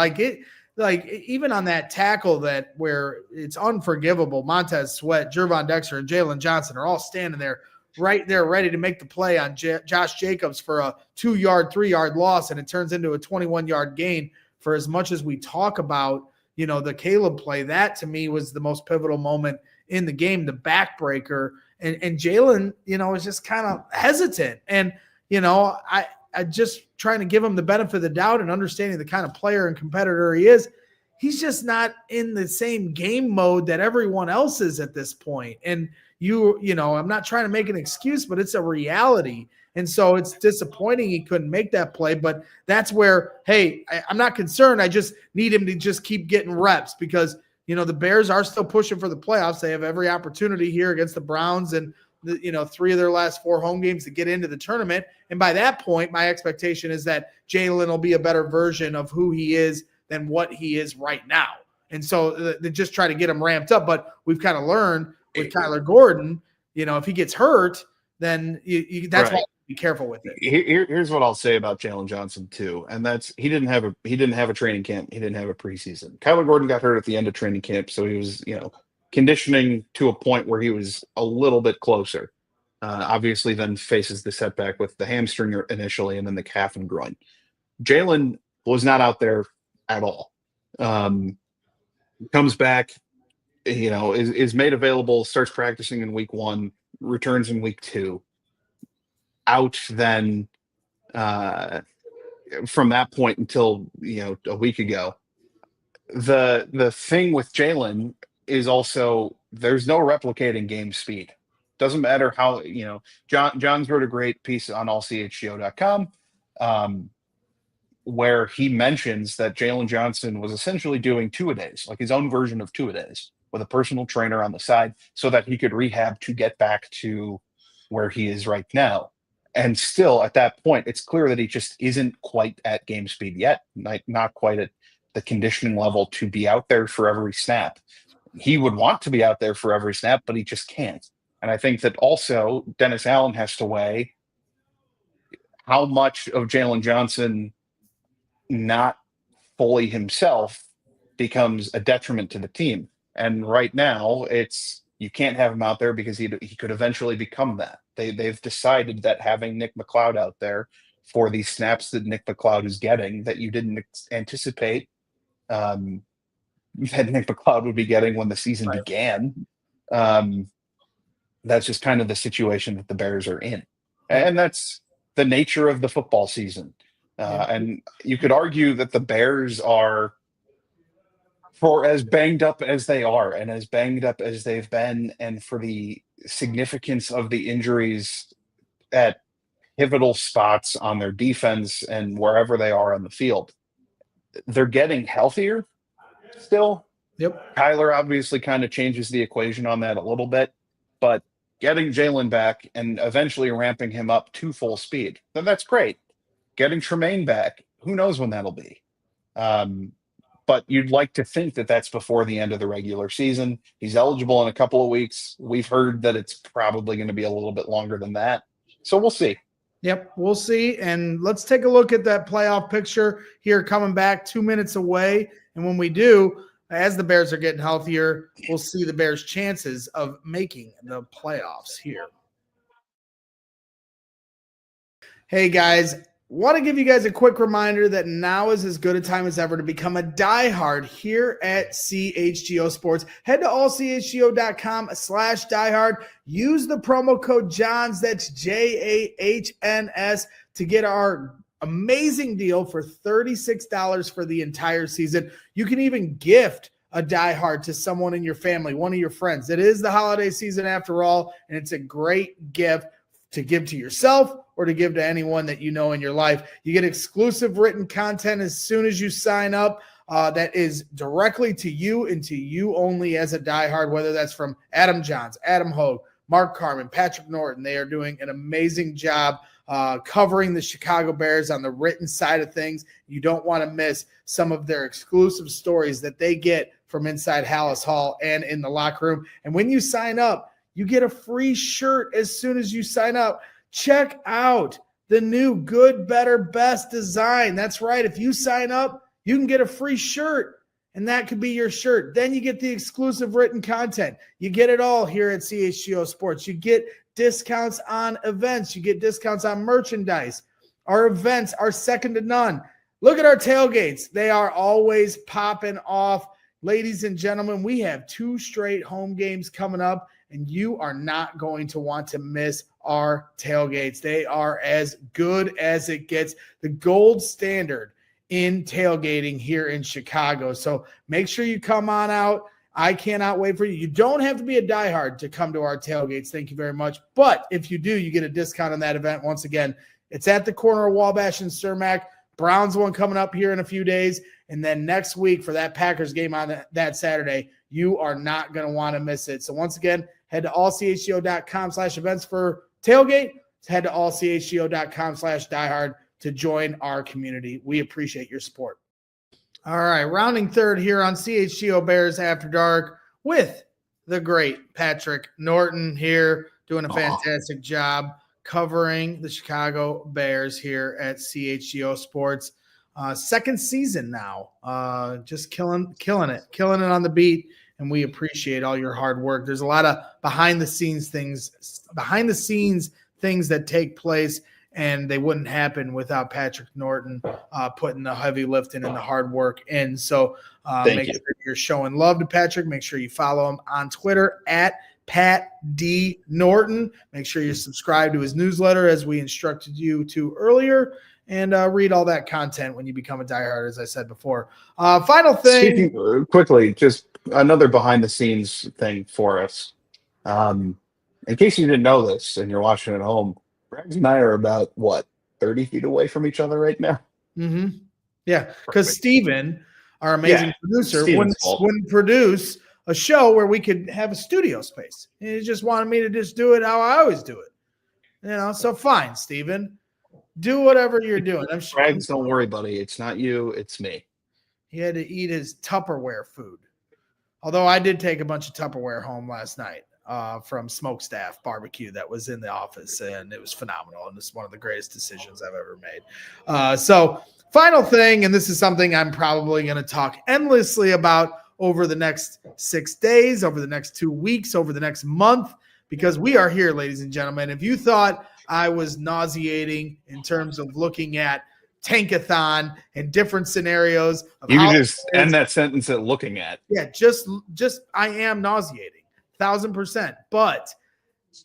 Like even on that tackle where it's unforgivable, Montez Sweat, Jervon Dexter, and Jalen Johnson are all standing there right there ready to make the play on Josh Jacobs for a 2-yard, 3-yard loss, and it turns into a 21-yard gain. For as much as we talk about, the Caleb play, that to me was the most pivotal moment in the game, the backbreaker. And Jalen, is just kind of hesitant. And, I just trying to give him the benefit of the doubt and understanding the kind of player and competitor he is. He's just not in the same game mode that everyone else is at this point. And I'm not trying to make an excuse, but it's a reality. And so it's disappointing he couldn't make that play, but that's where, hey, I'm not concerned. I just need him to just keep getting reps because, the Bears are still pushing for the playoffs. They have every opportunity here against the Browns and, 3 of their last 4 home games to get into the tournament. And by that point, my expectation is that Jalen will be a better version of who he is than what he is right now. And so they just try to get him ramped up. But we've kind of learned with Kyler Gordon, if he gets hurt, then that's why you be careful with it. Here's what I'll say about Jalen Johnson too, and that's he didn't have a training camp, he didn't have a preseason. Kyler Gordon got hurt at the end of training camp, so he was conditioning to a point where he was a little bit closer. Obviously, then faces the setback with the hamstring initially, and then the calf and groin. Jalen was not out there at all. Comes back, is made available, starts practicing in week 1, returns in week 2. Out then from that point until a week ago. The thing with Jalen is also there's no replicating game speed. Doesn't matter how John's wrote a great piece on ALLCITY.com where he mentions that Jalen Johnson was essentially doing 2-a-days, like his own version of 2-a-days, with a personal trainer on the side so that he could rehab to get back to where he is right now. And still, at that point, it's clear that he just isn't quite at game speed yet, not quite at the conditioning level to be out there for every snap. He would want to be out there for every snap, but he just can't. And I think that also Dennis Allen has to weigh how much of Jalen Johnson not fully himself becomes a detriment to the team. And right now, you can't have him out there because he could eventually become that. They've decided that having Nick McCloud out there for these snaps that Nick McCloud is getting that you didn't anticipate that Nick McCloud would be getting when the season began. That's just kind of the situation that the Bears are in. And that's the nature of the football season. And you could argue that the Bears are, for as banged up as they are and as banged up as they've been, and for the significance of the injuries at pivotal spots on their defense and wherever they are on the field, they're getting healthier still. Yep. Kyler obviously kind of changes the equation on that a little bit, but getting Jalen back and eventually ramping him up to full speed, then that's great. Getting Tremaine back, who knows when that'll be. But you'd like to think that that's before the end of the regular season. He's eligible in a couple of weeks. We've heard that it's probably going to be a little bit longer than that. So we'll see. Yep, we'll see. And let's take a look at that playoff picture here coming back 2 minutes away. And when we do, as the Bears are getting healthier, we'll see the Bears' chances of making the playoffs here. Hey, guys. Want to give you guys a quick reminder that now is as good a time as ever to become a diehard here at CHGO Sports. Head to allchgo.com/diehard. Use the promo code JOHNS, that's JAHNS, to get our amazing deal for $36 for the entire season. You can even gift a diehard to someone in your family, one of your friends. It is the holiday season after all, and it's a great gift to give to yourself or to give to anyone that you know in your life. You get exclusive written content as soon as you sign up that is directly to you and to you only as a diehard, whether that's from Adam Johns, Adam Hogue, Mark Carman, Patrick Norton. They are doing an amazing job covering the Chicago Bears on the written side of things. You don't want to miss some of their exclusive stories that they get from inside Hallis Hall and in the locker room. And when you sign up, you get a free shirt as soon as you sign up. Check out the new Good, Better, Best design. That's right. If you sign up, you can get a free shirt, and that could be your shirt. Then you get the exclusive written content. You get it all here at CHGO Sports. You get discounts on events. You get discounts on merchandise. Our events are second to none. Look at our tailgates. They are always popping off. Ladies and gentlemen, we have 2 straight home games coming up, and you are not going to want to miss our tailgates. They are as good as it gets, the gold standard in tailgating here in Chicago. So make sure you come on out I cannot wait for you. You don't have to be a diehard to come to our tailgates. Thank you very much. But if you do, you get a discount on that event. Once again, it's at the corner of Wabash and Cermak. Browns one coming up here in a few days. And then next week for that Packers game on that Saturday, you are not going to want to miss it. So once again, head to allchgo.com/events for tailgate. Head to allchgo.com/diehard to join our community. We appreciate your support. All right, rounding third here on CHGO Bears After Dark with the great Patrick Norton here, doing a fantastic job covering the Chicago Bears here at CHGO Sports. Second season now, just killing it on the beat, and we appreciate all your hard work. There's a lot of behind the scenes things that take place, and they wouldn't happen without Patrick Norton putting the heavy lifting and the hard work in. So make sure you're showing love to Patrick. Make sure you follow him on Twitter at Pat D. Norton. Make sure you subscribe to his newsletter as we instructed you to earlier, and read all that content when you become a diehard, as I said before. Final thing. Quickly, just another behind-the-scenes thing for us. In case you didn't know this and you're watching at home, Braggs and I are about, 30 feet away from each other right now? Mm-hmm. Yeah, because Steven, our amazing producer, wouldn't produce a show where we could have a studio space. He just wanted me to just do it how I always do it. So fine, Steven. Do whatever you're doing. I'm sure. Braggs, don't worry, buddy. It's not you, it's me. He had to eat his Tupperware food. Although I did take a bunch of Tupperware home last night. From Smokestack Barbecue that was in the office, and it was phenomenal, and it's one of the greatest decisions I've ever made. So final thing, and this is something I'm probably going to talk endlessly about over the next 6 days, over the next 2 weeks, over the next month, because we are here, ladies and gentlemen. If you thought I was nauseating in terms of looking at Tankathon and different scenarios of you can just end that sentence at looking at. Yeah, just I am nauseating. 1,000%. But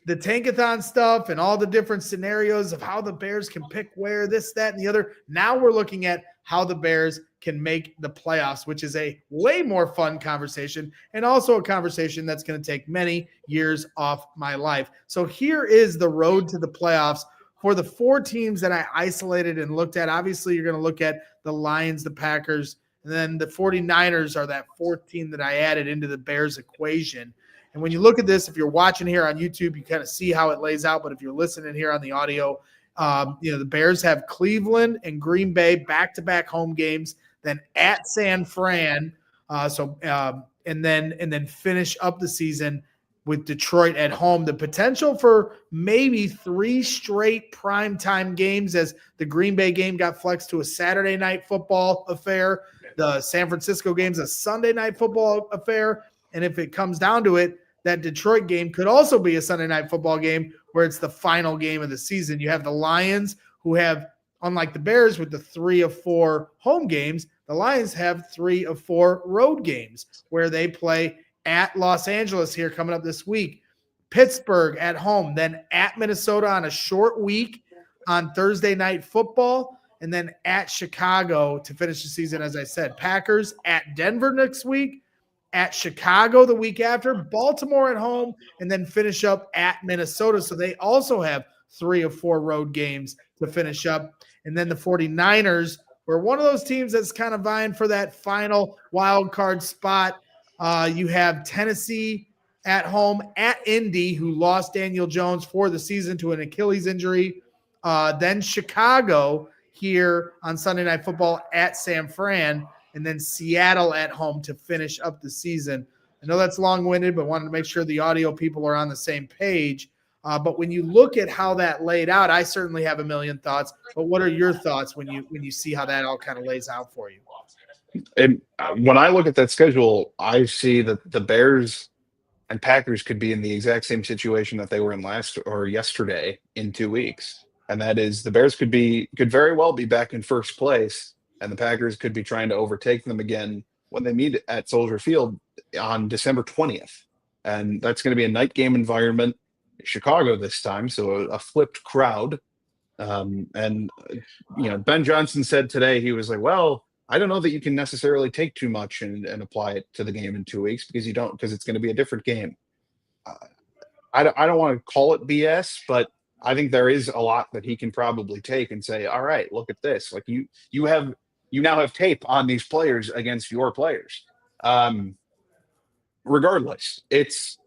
the Tankathon stuff and all the different scenarios of how the Bears can pick where, this, that, and the other. Now we're looking at how the Bears can make the playoffs, which is a way more fun conversation, and also a conversation that's going to take many years off my life. So here is the road to the playoffs for the 4 teams that I isolated and looked at. Obviously, you're going to look at the Lions, the Packers, and then the 49ers are that 4th team that I added into the Bears equation. And when you look at this, if you're watching here on YouTube, you kind of see how it lays out. But if you're listening here on the audio, the Bears have Cleveland and Green Bay back-to-back home games, then at San Fran, and then finish up the season with Detroit at home. The potential for maybe 3 straight primetime games, as the Green Bay game got flexed to a Saturday night football affair. The San Francisco game's a Sunday night football affair. And if it comes down to it, that Detroit game could also be a Sunday night football game where it's the final game of the season. You have the Lions, who have, unlike the Bears with the 3 of 4 home games, the Lions have 3 of 4 road games where they play at Los Angeles here coming up this week, Pittsburgh at home, then at Minnesota on a short week on Thursday night football, and then at Chicago to finish the season, as I said. Packers at Denver next week, at Chicago the week after, Baltimore at home, and then finish up at Minnesota. So they also have 3 of 4 road games to finish up. And then the 49ers were one of those teams that's kind of vying for that final wild card spot. You have Tennessee at home, at Indy, who lost Daniel Jones for the season to an Achilles injury. Then Chicago here on Sunday Night Football at San Fran, and then Seattle at home to finish up the season. I know that's long-winded, but wanted to make sure the audio people are on the same page. But when you look at how that laid out, I certainly have a million thoughts. But what are your thoughts when you see how that all kind of lays out for you? And when I look at that schedule, I see that the Bears and Packers could be in the exact same situation that they were in yesterday in 2 weeks. And that is, the Bears could very well be back in first place, and the Packers could be trying to overtake them again when they meet at Soldier Field on December 20th. And that's going to be a night game environment, Chicago this time, so a flipped crowd. Ben Johnson said today, he was like, well, I don't know that you can necessarily take too much and apply it to the game in 2 weeks, because it's going to be a different game. Uh, I don't want to call it BS, but I think there is a lot that he can probably take and say, all right, look at this. Like you now have tape on these players against your players. Regardless, it's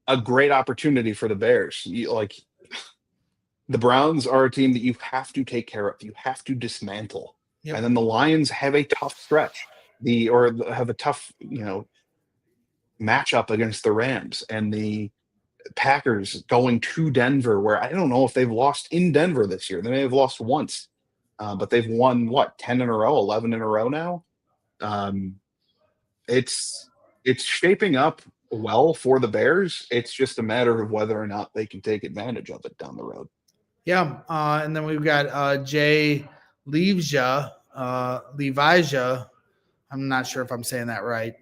a great opportunity for the Bears. The Browns are a team that you have to take care of. You have to dismantle. Yep. And then the Lions have a tough stretch. Have a tough, matchup against the Rams, and the Packers going to Denver, where I don't know if they've lost in Denver this year. They may have lost once, but they've won 10 in a row, 11 in a row now. It's shaping up well for the Bears. It's just a matter of whether or not they can take advantage of it down the road. Yeah, and then we've got Jay Leivja. I'm not sure if I'm saying that right.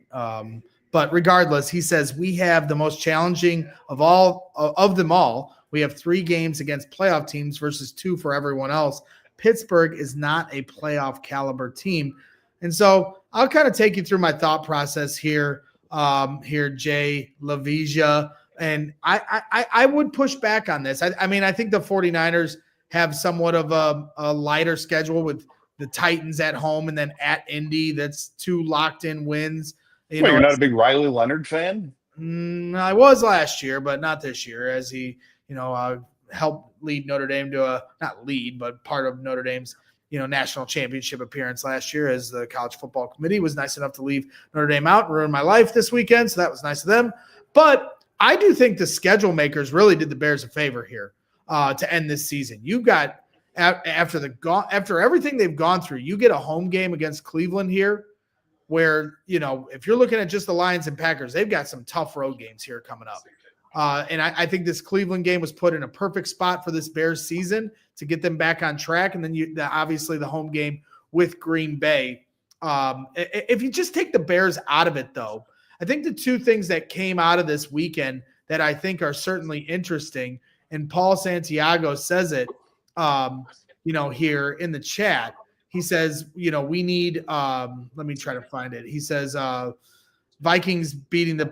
But regardless, he says we have the most challenging of them all. We have 3 games against playoff teams versus 2 for everyone else. Pittsburgh is not a playoff caliber team. And so I'll kind of take you through my thought process here, Jay Leivja. And I would push back on this. I mean, I think the 49ers have somewhat of a lighter schedule with the Titans at home and then at Indy. That's 2 locked-in wins. You're not a big Riley Leonard fan? I was last year, but not this year, as he, helped lead Notre Dame to but part of Notre Dame's, national championship appearance last year, as the college football committee was nice enough to leave Notre Dame out and ruin my life this weekend. So that was nice of them. But I do think the schedule makers really did the Bears a favor here to end this season. You got after everything they've gone through, you get a home game against Cleveland here, where, if you're looking at just the Lions and Packers, they've got some tough road games here coming up. And I think this Cleveland game was put in a perfect spot for this Bears season to get them back on track. And then obviously the home game with Green Bay. If you just take the Bears out of it, though, I think the 2 things that came out of this weekend that I think are certainly interesting, and Paul Santiago says it, here in the chat. He says, we need, let me try to find it. He says, Vikings beating the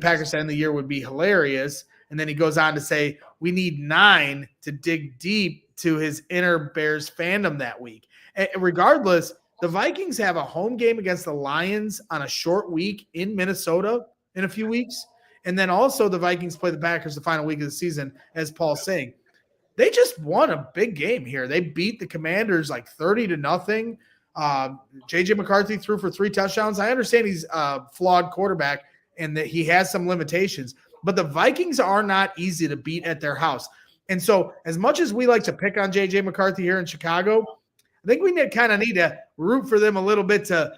Packers to end the year would be hilarious. And then he goes on to say, we need 9 to dig deep to his inner Bears fandom that week. And regardless, the Vikings have a home game against the Lions on a short week in Minnesota in a few weeks. And then also the Vikings play the Packers the final week of the season, as Paul's saying. They just won a big game here. They beat the Commanders like 30-0. J.J. McCarthy threw for 3 touchdowns. I understand he's a flawed quarterback and that he has some limitations, but the Vikings are not easy to beat at their house. And so as much as we like to pick on J.J. McCarthy here in Chicago, I think we kind of need to root for them a little bit to,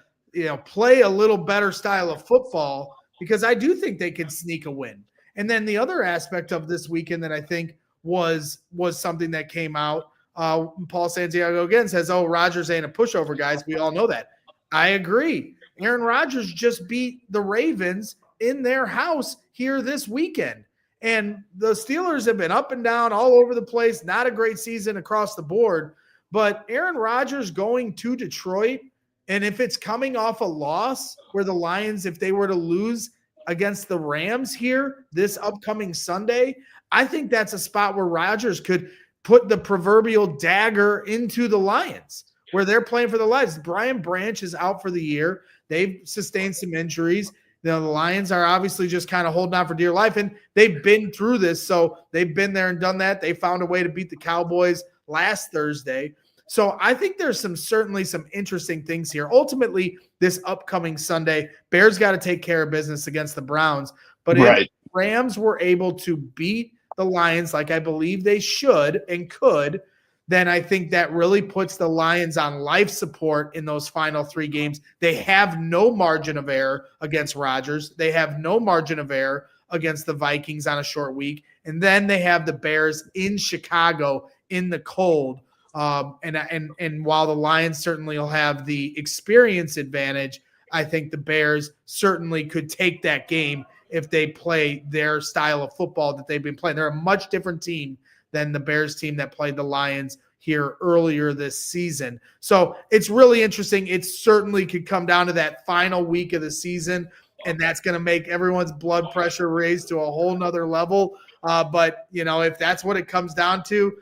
play a little better style of football, because I do think they can sneak a win. And then the other aspect of this weekend that I think was something that came out. Paul Santiago again says, Rodgers ain't a pushover, guys. We all know that. I agree. Aaron Rodgers just beat the Ravens in their house here this weekend. And the Steelers have been up and down all over the place. Not a great season across the board. But Aaron Rodgers going to Detroit, and if it's coming off a loss where the Lions, if they were to lose against the Rams here this upcoming Sunday, I think that's a spot where Rodgers could put the proverbial dagger into the Lions, where they're playing for the Lions. Brian Branch is out for the year. They've sustained some injuries. The Lions are obviously just kind of holding on for dear life, and they've been through this. So they've been there and done that. They found a way to beat the Cowboys last Thursday. So I think there's certainly some interesting things here. Ultimately, this upcoming Sunday, Bears got to take care of business against the Browns. But if the Rams were able to beat the Lions like I believe they should and could, then I think that really puts the Lions on life support in those final 3 games. They have no margin of error against Rodgers. They have no margin of error against the Vikings on a short week. And then they have the Bears in Chicago in the cold. And while the Lions certainly will have the experience advantage, I think the Bears certainly could take that game if they play their style of football that they've been playing. They're a much different team than the Bears team that played the Lions, here earlier this season. So it's really interesting. It certainly could come down to that final week of the season, and that's going to make everyone's blood pressure raised to a whole nother level. But, if that's what it comes down to,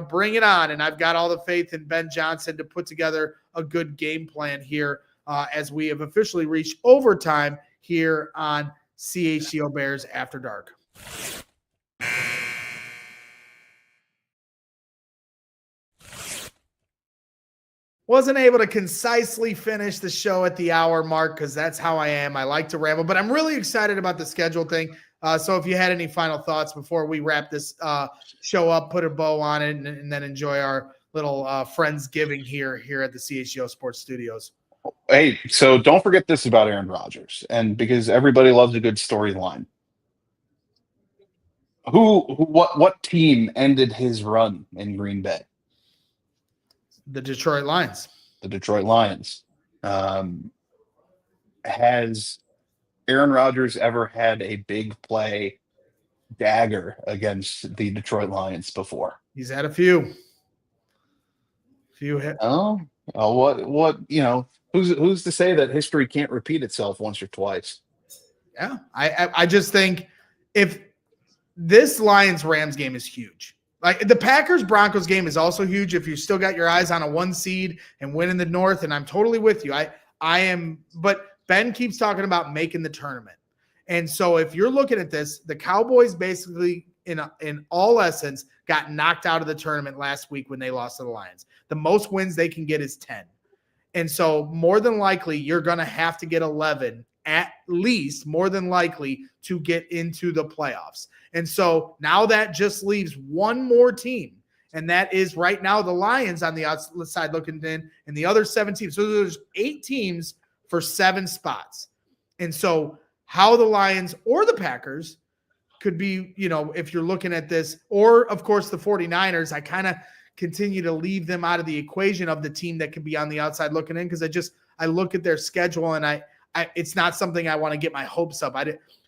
bring it on. And I've got all the faith in Ben Johnson to put together a good game plan here as we have officially reached overtime here on CHGO Bears After Dark. Wasn't able to concisely finish the show at the hour mark because that's how I am. I like to ramble, but I'm really excited about the schedule thing. So if you had any final thoughts before we wrap this show up, put a bow on it, and then enjoy our little Friendsgiving here at the CHGO Sports Studios. Hey, so don't forget this about Aaron Rodgers, and because everybody loves a good storyline. What team ended his run in Green Bay? The Detroit Lions. The Detroit Lions. Has Aaron Rodgers ever had a big play dagger against the Detroit Lions before? He's had a few. Hit. What who's to say that history can't repeat itself once or twice? Yeah, I just think if this Lions-Rams game is huge. Like the Packers-Broncos game is also huge if you still got your eyes on a 1 seed and winning the North, and I'm totally with you. I am, but Ben keeps talking about making the tournament. And so if you're looking at this, the Cowboys basically in all essence got knocked out of the tournament last week when they lost to the Lions. The most wins they can get is 10. And so more than likely you're going to have to get 11 at least, more than likely, to get into the playoffs. And so now that just leaves one more team, and that is right now the Lions on the outside looking in, and the other 7 teams. So there's 8 teams for 7 spots. And so how the Lions or the Packers could be, if you're looking at this, or of course the 49ers, I kind of continue to leave them out of the equation of the team that could be on the outside looking in, because I look at their schedule and I it's not something I want to get my hopes up.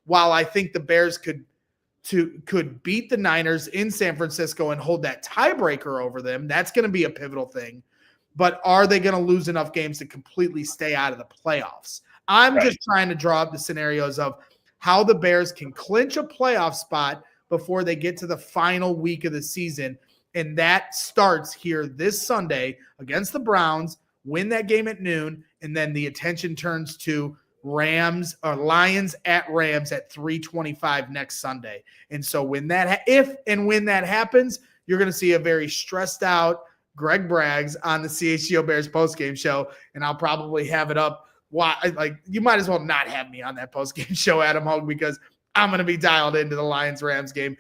While I think the Bears could beat the Niners in San Francisco and hold that tiebreaker over them, that's going to be a pivotal thing. But are they going to lose enough games to completely stay out of the playoffs? I'm just trying to draw up the scenarios of how the Bears can clinch a playoff spot before they get to the final week of the season. And that starts here this Sunday against the Browns, win that game at noon, and then the attention turns to Lions at Rams at 3:25 next Sunday. And so when that happens, you're going to see a very stressed out Greg Braggs on the CHGO Bears postgame show, and I'll probably have it up. You might as well not have me on that postgame show, Adam Hogue, because I'm going to be dialed into the Lions-Rams game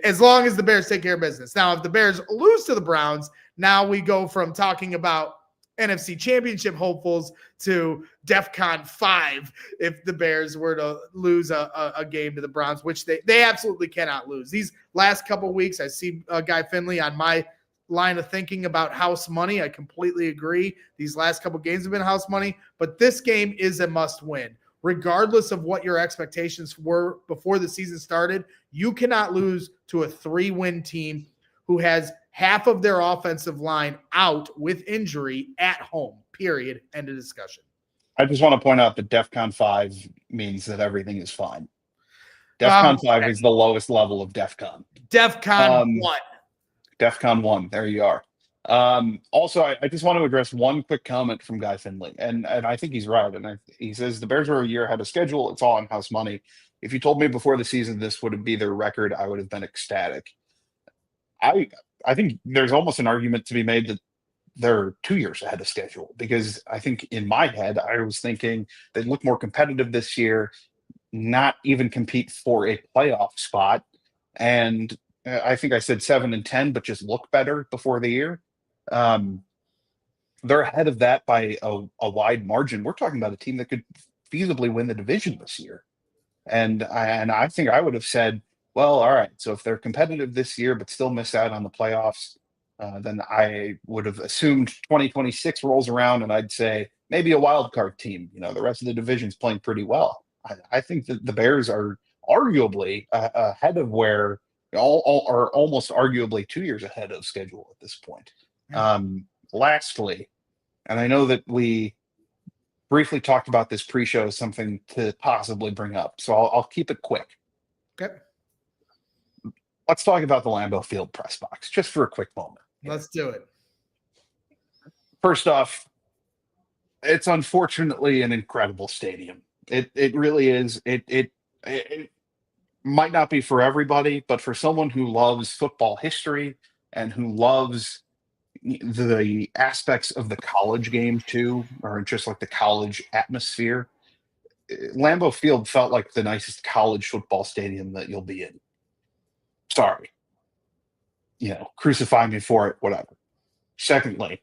as long as the Bears take care of business. Now, if the Bears lose to the Browns, now we go from talking about NFC Championship hopefuls to DEFCON 5 if the Bears were to lose a game to the Browns, which they absolutely cannot lose. These last couple of weeks, I see Guy Finley on my line of thinking about house money. I completely agree. These last couple of games have been house money, but this game is a must win. Regardless of what your expectations were before the season started, you cannot lose to a 3-win team who has half of their offensive line out with injury at home, period. End of discussion. I just want to point out that DEFCON 5 means that everything is fine. DEFCON 5 is the lowest level of DEFCON. DEFCON 1. DEFCON 1. There you are. Also, I just want to address one quick comment from Guy Finley, and I think he's right. And he says the Bears were a year ahead of schedule. It's all in-house money. If you told me before the season this would be their record, I would have been ecstatic. I think there's almost an argument to be made that they're 2 years ahead of schedule, because I think in my head I was thinking they'd look more competitive this year, not even compete for a playoff spot, and I think I said 7-10, but just look better before the year. They're ahead of that by a wide margin. We're talking about a team that could feasibly win the division this year. And I think I would have said, well, all right, so if they're competitive this year but still miss out on the playoffs, then I would have assumed 2026 rolls around and I'd say maybe a wild card team. The rest of the division's playing pretty well. I think that the Bears are arguably ahead of where are almost arguably 2 years ahead of schedule at this point. Lastly, and I know that we briefly talked about this pre-show as something to possibly bring up, so I'll keep it quick. Okay. Let's talk about the Lambeau Field press box just for a quick moment. Let's do it. First off, it's unfortunately an incredible stadium. It really is. It might not be for everybody, but for someone who loves football history and who loves the aspects of the college game too, or just like the college atmosphere, Lambeau Field felt like the nicest college football stadium that you'll be in. Sorry. Crucify me for it, whatever. Secondly,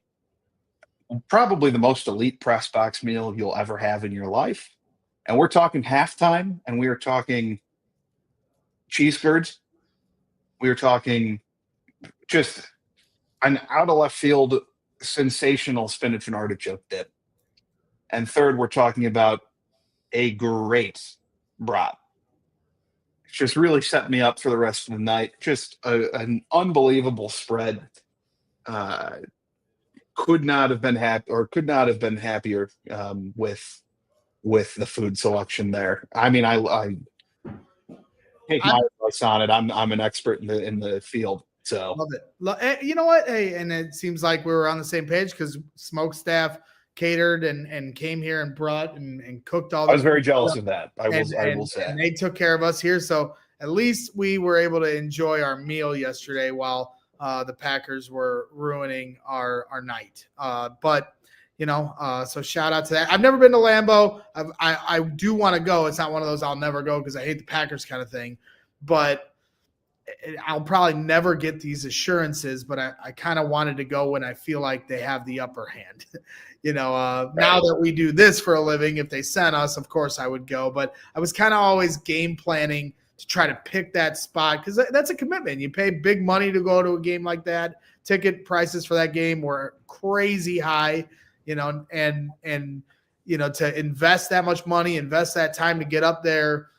probably the most elite press box meal you'll ever have in your life. And we're talking halftime, and we are talking cheese curds. We are talking just an out of left field sensational spinach and artichoke dip. And third, we're talking about a great brat. Just really set me up for the rest of the night. Just an unbelievable spread. Could not have been happier with the food selection there. I mean, I take my advice on it. I'm an expert in the field. So love it. You know what? Hey, and it seems like we were on the same page because Smokestaff catered and came here and brought and cooked all. I was very jealous of that. I will say. And they took care of us here, so at least we were able to enjoy our meal yesterday while the Packers were ruining our night. But so shout out to that. I've never been to Lambeau. I do want to go. It's not one of those I'll never go because I hate the Packers kind of thing. But I'll probably never get these assurances, but I kind of wanted to go when I feel like they have the upper hand. Now that we do this for a living, if they sent us, of course I would go. But I was kind of always game planning to try to pick that spot because that's a commitment. You pay big money to go to a game like that. Ticket prices for that game were crazy high, and to invest that much money, invest that time to get up there.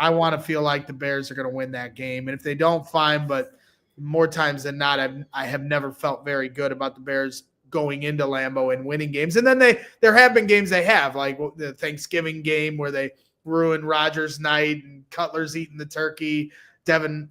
I want to feel like the Bears are going to win that game. And if they don't, fine. But more times than not, I have never felt very good about the Bears going into Lambeau and winning games. And then there have been games they have, like the Thanksgiving game where they ruined Rodgers' night and Cutler's eating the turkey. Devin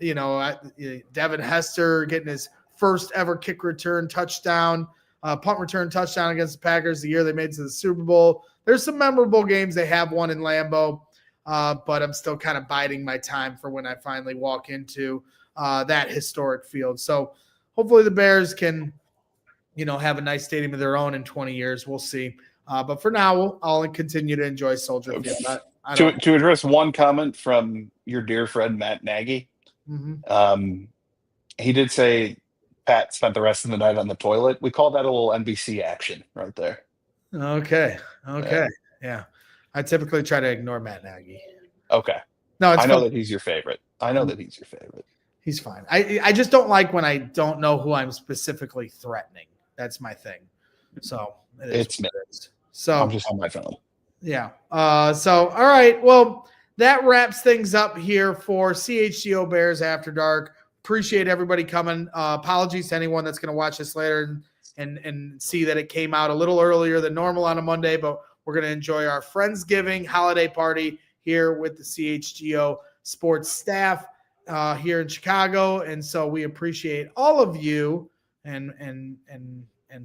Hester getting his first ever kick return touchdown, punt return touchdown against the Packers the year they made it to the Super Bowl. There's some memorable games they have won in Lambeau. But I'm still kind of biding my time for when I finally walk into that historic field. So hopefully the Bears can, have a nice stadium of their own in 20 years. We'll see. But for now, I'll continue to enjoy Soldier Field. To address one comment from your dear friend, Matt Nagy, he did say Pat spent the rest of the night on the toilet. We call that a little NBC action right there. Okay. Yeah. I typically try to ignore Matt Nagy. Okay. No, I know that he's your favorite. He's fine. I just don't like when I don't know who I'm specifically threatening. That's my thing. So it's me. So I'm just on my phone. Yeah. So all right. Well, that wraps things up here for CHGO Bears After Dark. Appreciate everybody coming. Apologies to anyone that's going to watch this later and see that it came out a little earlier than normal on a Monday, but we're going to enjoy our Friendsgiving holiday party here with the CHGO sports staff here in Chicago. And so we appreciate all of you and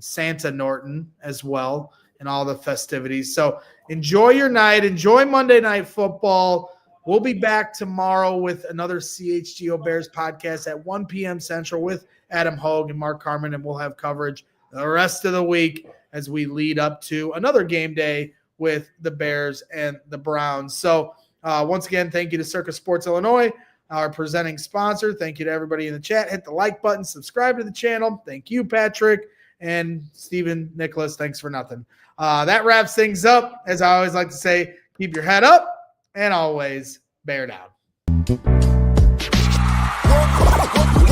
Santa Norton as well and all the festivities. So enjoy your night. Enjoy Monday Night Football. We'll be back tomorrow with another CHGO Bears podcast at 1 p.m. Central with Adam Hogue and Mark Carman, and we'll have coverage the rest of the week as we lead up to another game day with the Bears and the Browns. So once again, thank you to Circus Sports Illinois, our presenting sponsor. Thank you to everybody in the chat. Hit the like button, subscribe to the channel. Thank you, Patrick and Stephen Nicholas. Thanks for nothing. That wraps things up. As I always like to say, keep your head up and always bear down. We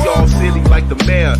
all silly like the mayor.